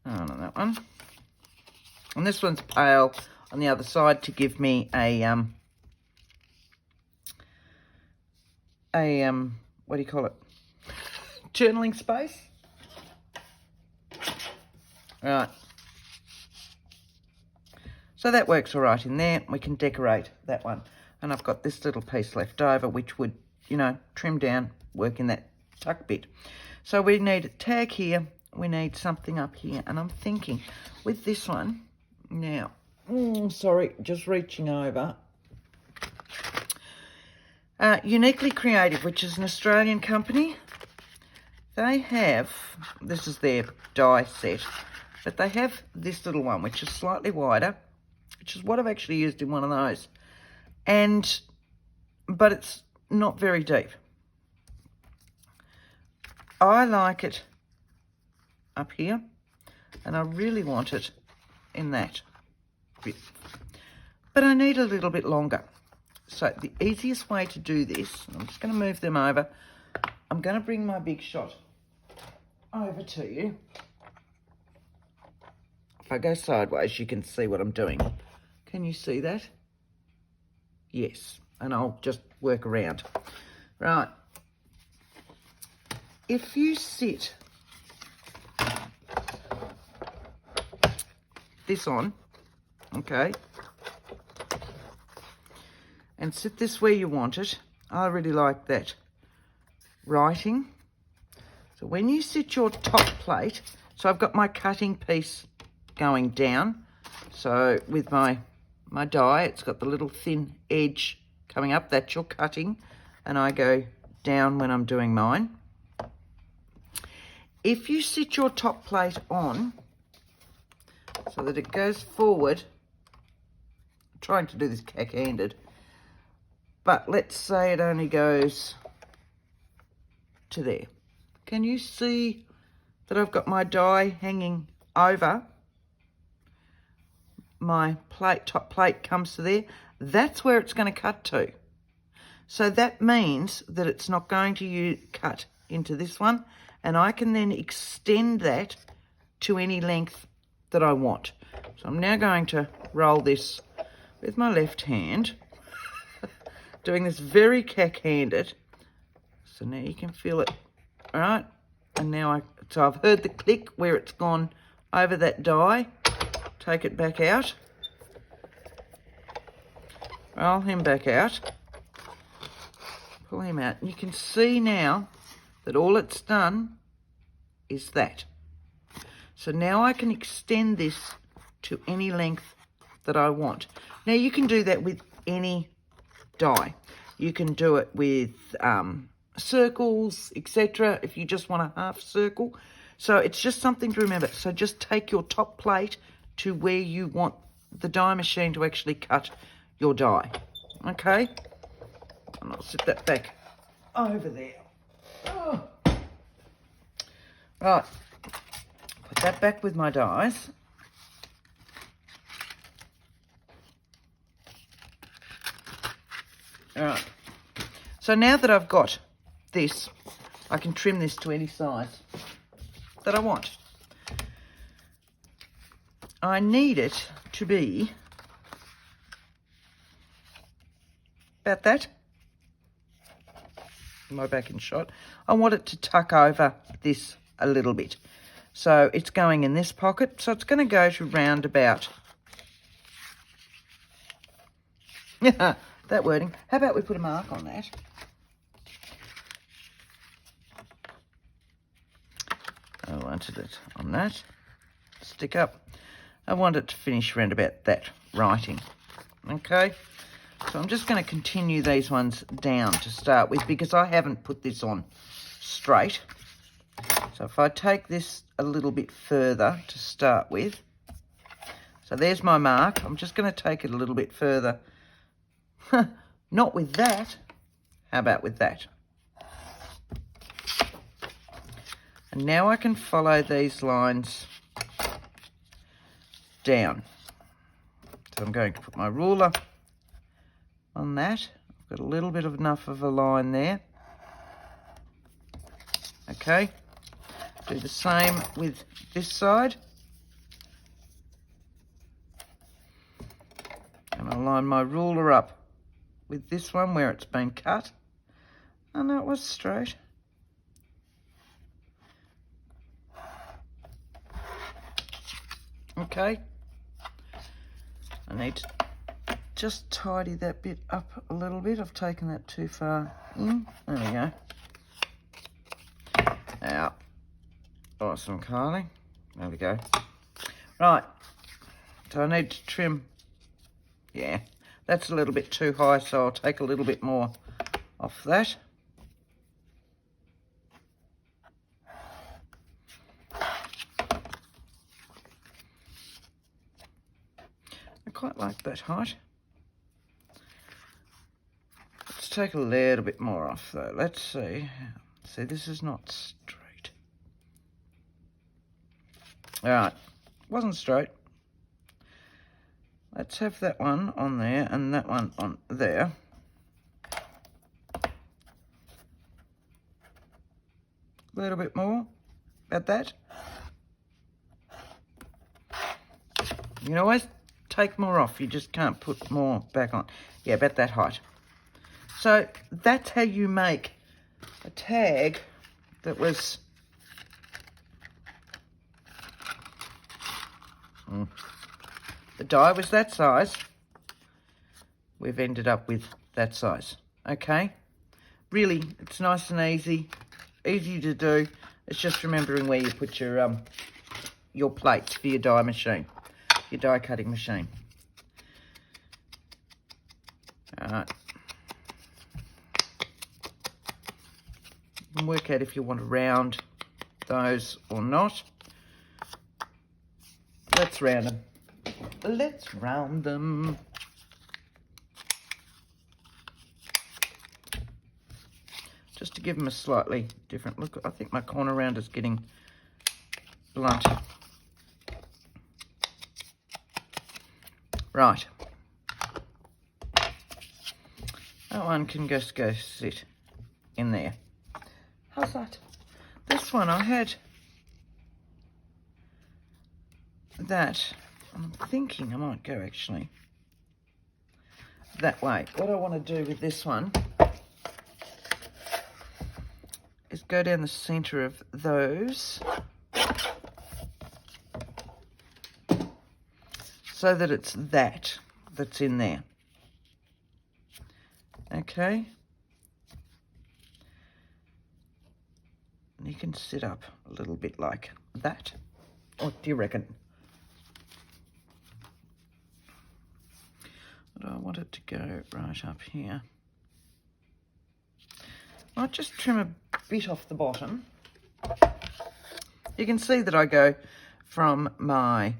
On that one, and this one's pale on the other side to give me a what do you call it? Journaling space. Right. So that works all right in there. We can decorate that one. And I've got this little piece left over, which would, you know, trim down, work in that tuck bit. So we need a tag here. We need something up here. And I'm thinking with this one, now, sorry, just reaching over. Uniquely Creative, which is an Australian company. They have, this is their die set, but they have this little one, which is slightly wider, which is what I've actually used in one of those. But it's not very deep. I like it up here, and I really want it in that bit. But I need a little bit longer. So the easiest way to do this, I'm just going to move them over. I'm going to bring my Big Shot over to you. If I go sideways, you can see what I'm doing. Can you see that? Yes. And I'll just work around. Right. If you sit this on, okay, and sit this where you want it. I really like that writing. So when you sit your top plate, so I've got my cutting piece going down. So with my die, it's got the little thin edge coming up. That's your cutting. And I go down when I'm doing mine. If you sit your top plate on so that it goes forward, I'm trying to do this cack-handed, but let's say it only goes to there. Can you see that I've got my die hanging over? My plate, top plate comes to there. That's where it's going to cut to. So that means that it's not going to cut into this one, and I can then extend that to any length that I want. So I'm now going to roll this with my left hand, doing this very cack-handed. So now you can feel it, all right? And now so I've heard the click where it's gone over that die. Take it back out. Roll him back out. Pull him out. And you can see now that all it's done is that. So now I can extend this to any length that I want. Now you can do that with any die. You can do it with circles, etc. if you just want a half circle. So it's just something to remember. So just take your top plate to where you want the die machine to actually cut your die. Okay? And I'll sit that back over there. Oh. Right. Put that back with my dies. All right. So now that I've got this, I can trim this to any size that I want. I need it to be about that. My back in shot. I want it to tuck over this a little bit. So it's going in this pocket. So it's going to go to round about. Yeah, that wording. How about we put a mark on that? I wanted it on that. Stick up. I want it to finish around about that writing. Okay. So I'm just going to continue these ones down to start with because I haven't put this on straight. So if I take this a little bit further to start with. So there's my mark. I'm just going to take it a little bit further. Not with that. How about with that? And now I can follow these lines down. So I'm going to put my ruler on that. I've got a little bit of enough of a line there. Okay. Do the same with this side. And I'll line my ruler up with this one where it's been cut. Oh no, it was straight. Okay. I need to just tidy that bit up a little bit. I've taken that too far in. There we go. Out. Awesome, Kylie. There we go. Right. So I need to trim. Yeah, that's a little bit too high, so I'll take a little bit more off that. I quite like that height. Let's take a little bit more off though. Let's see. See, this is not straight. All right, wasn't straight. Let's have that one on there and that one on there. A little bit more, about that. You can always take more off, you just can't put more back on. Yeah, about that height. So that's how you make a tag that was the die was that size. We've ended up with that size. Okay, really, it's nice and easy to do. It's just remembering where you put your plates for your die machine, your die cutting machine. All right. You can work out if you want to round those or not. Let's round them. Let's round them. Just to give them a slightly different look. I think my corner round is getting blunt. Right. That one can just go sit in there. How's that? This one I had that. I'm thinking I might go actually that way. What I want to do with this one is go down the centre of those so that it's that's in there. Okay. And you can sit up a little bit like that. What do you reckon? But I want it to go right up here. I'll just trim a bit off the bottom. You can see that I go from my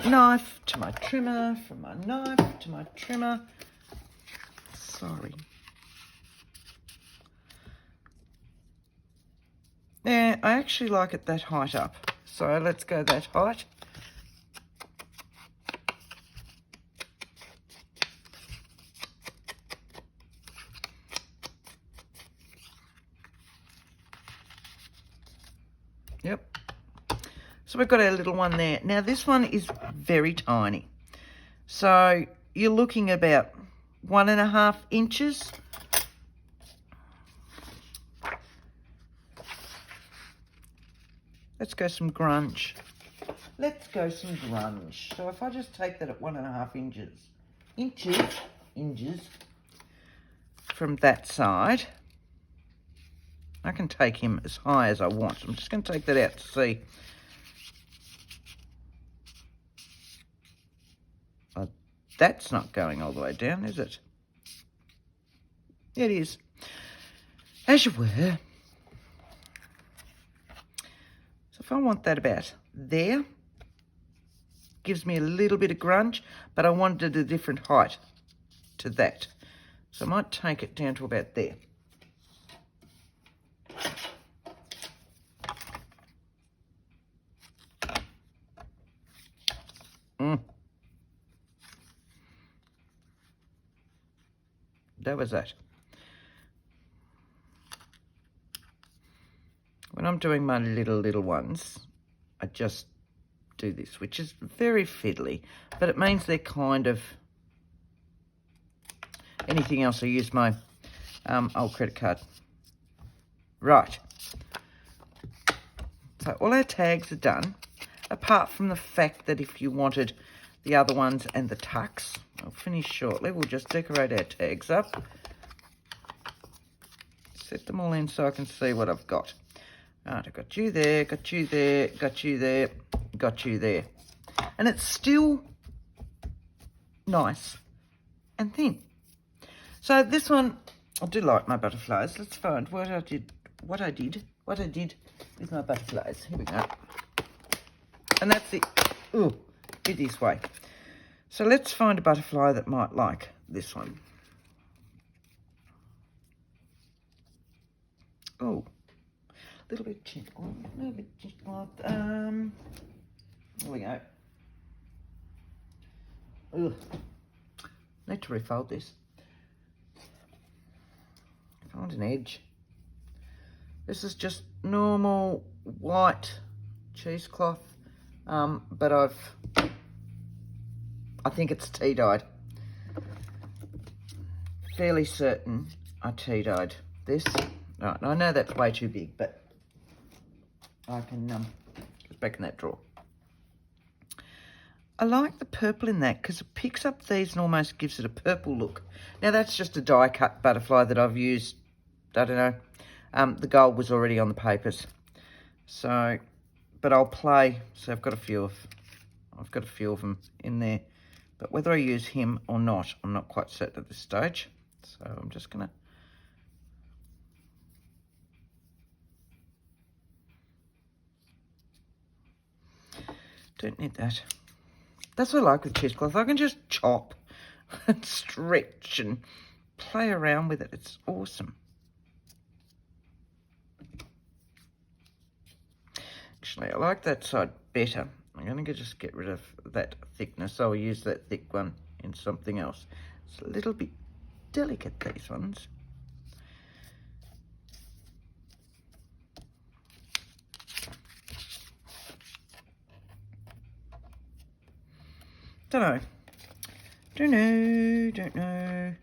knife to my trimmer, from my knife to my trimmer. Sorry. Yeah, I actually like it that height up. So let's go that height. Yep. So we've got our little one there. Now this one is very tiny. So you're looking about 1.5 inches. Let's go some grunge. Let's go some grunge. So if I just take that at 1.5 inches from that side, I can take him as high as I want. I'm just going to take that out to see. That's not going all the way down, is it? It is. As you were. So if I want that about there, gives me a little bit of grunge, but I wanted a different height to that. So I might take it down to about there. That was that. When I'm doing my little ones, I just do this, which is very fiddly, but it means they're kind of anything else. I use my old credit card. Right. So all our tags are done. apart from the fact that if you wanted the other ones and the tucks, I'll finish shortly. We'll just decorate our tags up. Set them all in so I can see what I've got. Right, I've got you there, got you there, got you there, got you there. And it's still nice and thin. So this one, I do like my butterflies. Let's find what I did with my butterflies. Here we go. And that's it. Ooh, it is way. So let's find a butterfly that might like this one. Oh, a little bit gentle, a little bit gentle. There we go. Ugh. Need to refold this. Find an edge. This is just normal white cheesecloth, but I think it's tea dyed. Fairly certain I tea dyed this. Right, I know that's way too big, but I can it's back in that drawer. I like the purple in that because it picks up these and almost gives it a purple look. Now that's just a die cut butterfly that I've used. I don't know. The gold was already on the papers, so but I'll play. So I've got a few of them in there, but whether I use him or not, I'm not quite certain at this stage. So I'm just gonna. Don't need that. That's what I like with cheesecloth. I can just chop and stretch and play around with it. It's awesome. Actually, I like that side better. I'm going to just get rid of that thickness. I'll use that thick one in something else. It's a little bit delicate, these ones. Don't know.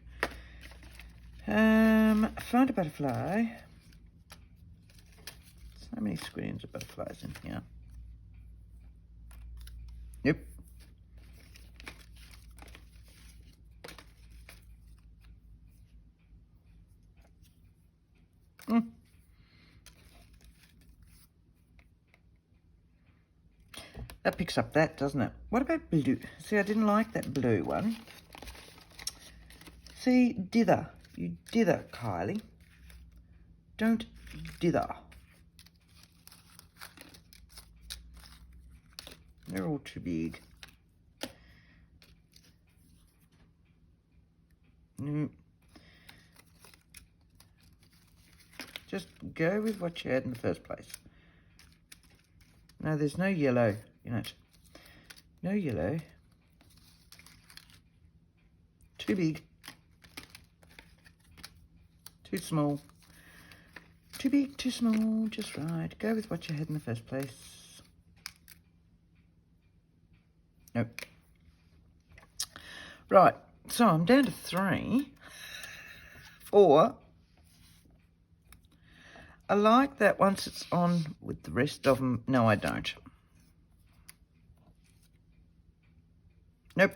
Find a butterfly. So many screens of butterflies in here. Yep. That picks up that, doesn't it? What about blue? See, I didn't like that blue one. See, dither. You dither, Kylie. Don't dither. They're all too big. No. Just go with what you had in the first place. No, there's no yellow in it. No yellow. Too big. Too small. Too big, too small, just right. Go with what you had in the first place. Nope. Right, so I'm down to 3, 4. I like that once it's on with the rest of them. No, I don't. Nope.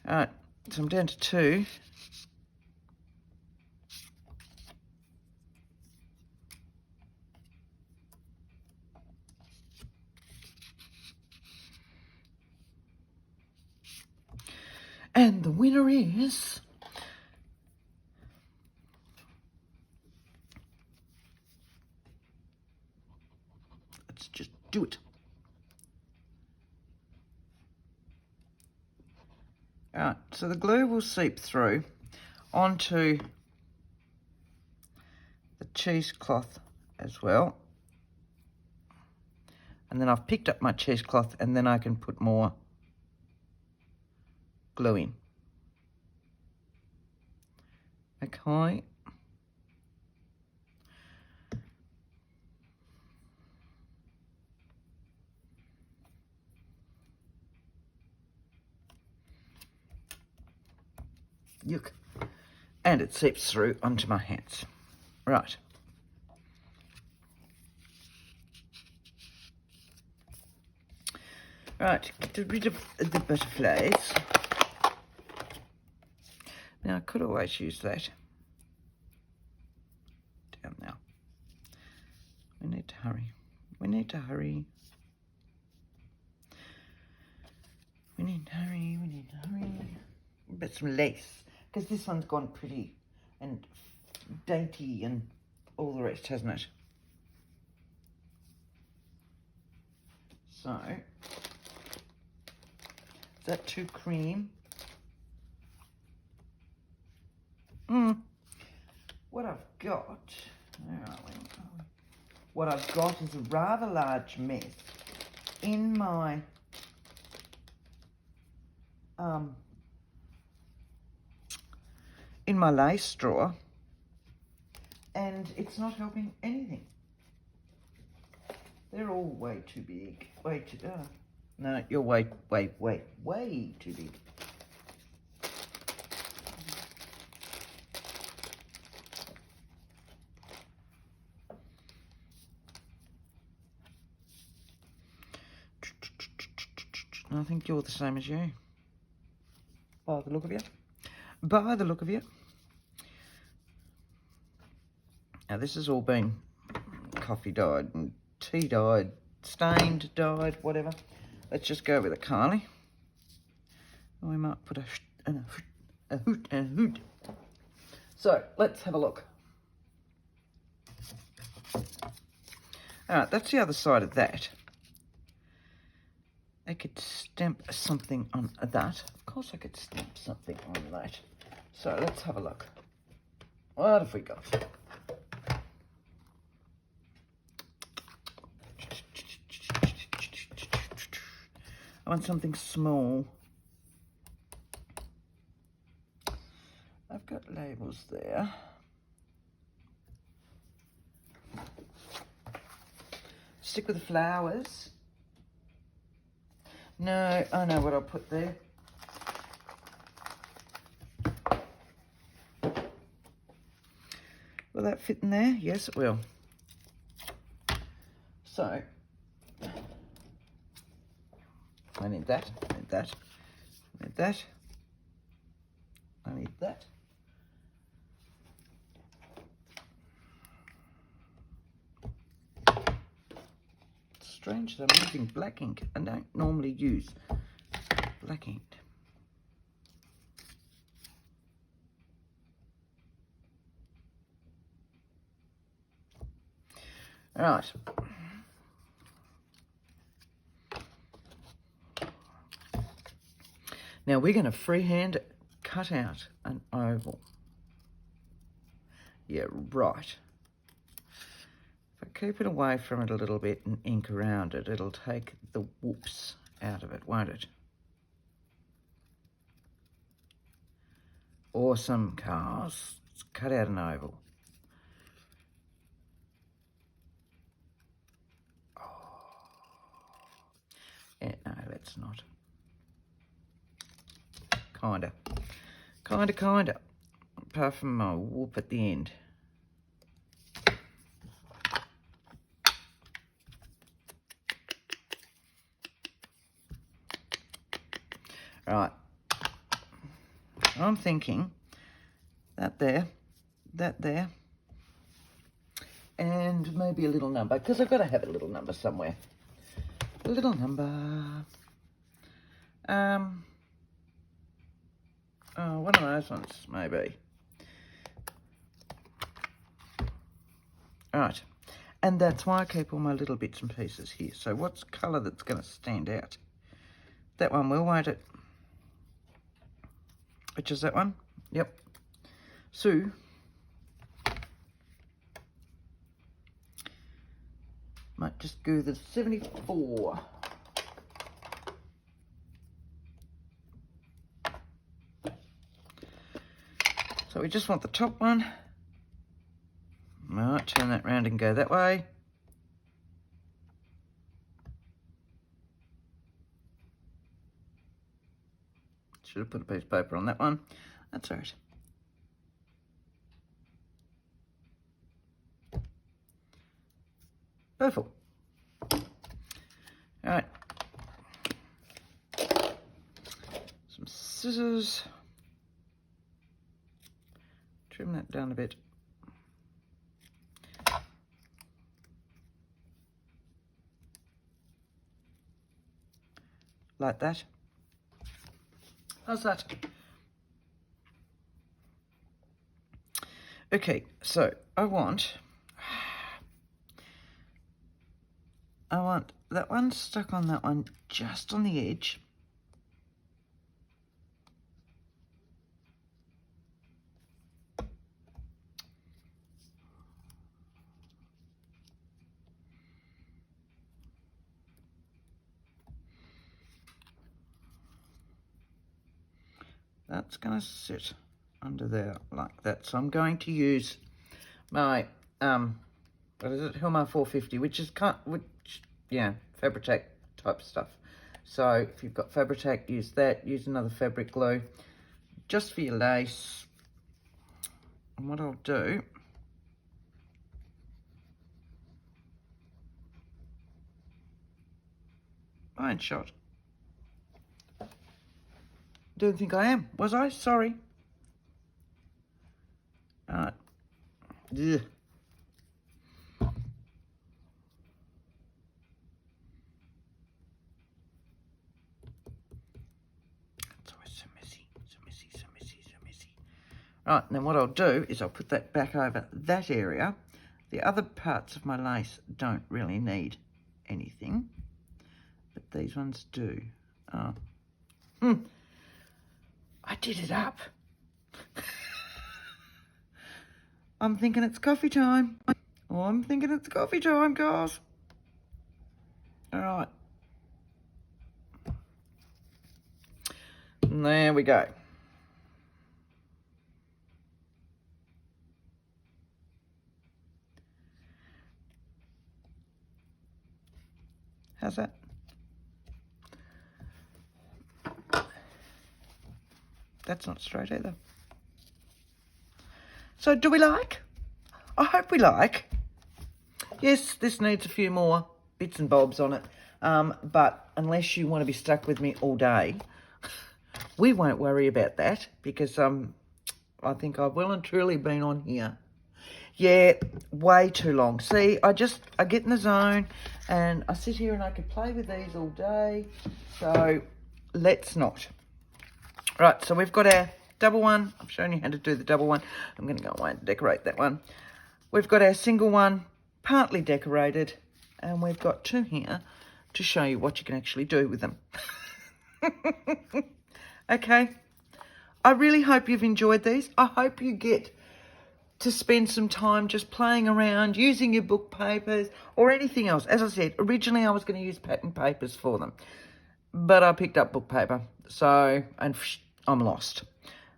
All right, so I'm down to 2. And the winner is... Let's just do it. All right, so the glue will seep through onto the cheesecloth as well. And then I've picked up my cheesecloth and then I can put more glue in. Okay. Yuck. And it seeps through onto my hands. Right. Right, get rid of the butterflies. Now, I could always use that. Down now. We need to hurry. We need to hurry. We need to hurry. We need to hurry. But some lace, because this one's gone pretty and dainty and all the rest, hasn't it? So, is that too cream? What I've got, what I've got is a rather large mess in my lace drawer, and it's not helping anything. They're all way too big. Way too... no, you're way too big. I think you're the same as you. By the look of you. By the look of you. Now, this has all been coffee dyed and tea dyed, stained, dyed, whatever. Let's just go with a Kylie. We might put a hoot. So, let's have a look. All right, that's the other side of that. I could stamp something on that. Of course I could stamp something on that. So let's have a look. What have we got? I want something small. I've got labels there. Stick with the flowers. No, I know what I'll put there. Will that fit in there? Yes, it will. So, I need that, I need that, I need that, I need that. Strange that I'm using black ink. I don't normally use black ink. All right. Now we're going to freehand cut out an oval. Yeah, right. If I keep it away from it a little bit and ink around it, it'll take the whoops out of it, won't it? Awesome, cars. Let's cut out an oval. Yeah, no, let's not. Kinda. Apart from my whoop at the end. Right. I'm thinking that there, and maybe a little number, because I've got to have a little number somewhere. A little number. Oh, one of those ones, maybe. All right. And that's why I keep all my little bits and pieces here. So what's colour that's going to stand out? That one will, won't it? Which is that one? Yep. So, might just go the 74. So we just want the top one. Right, turn that round and go that way. Should have put a piece of paper on that one. That's all right. Perfect. All right. some scissors. Trim that down a bit. Like that. How's that? Okay, so I want that one stuck on that one, just on the edge. That's going to sit under there like that. So I'm going to use my, what is it, Hilma 450, which is, Fabri-Tac type stuff. So if you've got Fabri-Tac, use that. Use another fabric glue just for your lace. And what I'll do, iron shot. Don't think I am, was I? Sorry. Alright. Ugh. It's always so messy, so messy, so messy, so messy. Right, and then what I'll do is I'll put that back over that area. The other parts of my lace don't really need anything, but these ones do. Oh. I did it up. I'm thinking it's coffee time. Oh, I'm thinking it's coffee time, guys. All right. And there we go. How's that? That's not straight either. So do we like? I hope we like. Yes, this needs a few more bits and bobs on it. But unless you want to be stuck with me all day, we won't worry about that because I think I've well and truly been on here. Yeah, way too long. See, I get in the zone and I sit here and I could play with these all day. So let's not. Right, so we've got our double one. I've shown you how to do the double one. I'm going to go away and decorate that one. We've got our single one partly decorated, and we've got two here to show you what you can actually do with them. Okay, I really hope you've enjoyed these. I hope you get to spend some time just playing around, using your book papers or anything else. As I said, originally I was going to use pattern papers for them, but I picked up book paper, so, and I'm lost.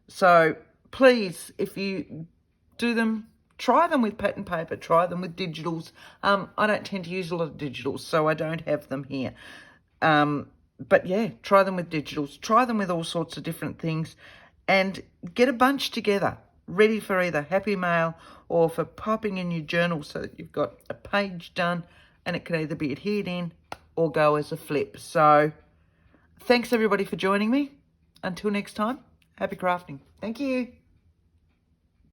So please, if you do them, try them with pattern paper, try them with digitals. I don't tend to use a lot of digitals, so I don't have them here. But yeah, try them with digitals, try them with all sorts of different things, and get a bunch together, ready for either Happy Mail or for popping in your journal so that you've got a page done and it can either be adhered in or go as a flip. So thanks everybody for joining me. Until next time, happy crafting. Thank you.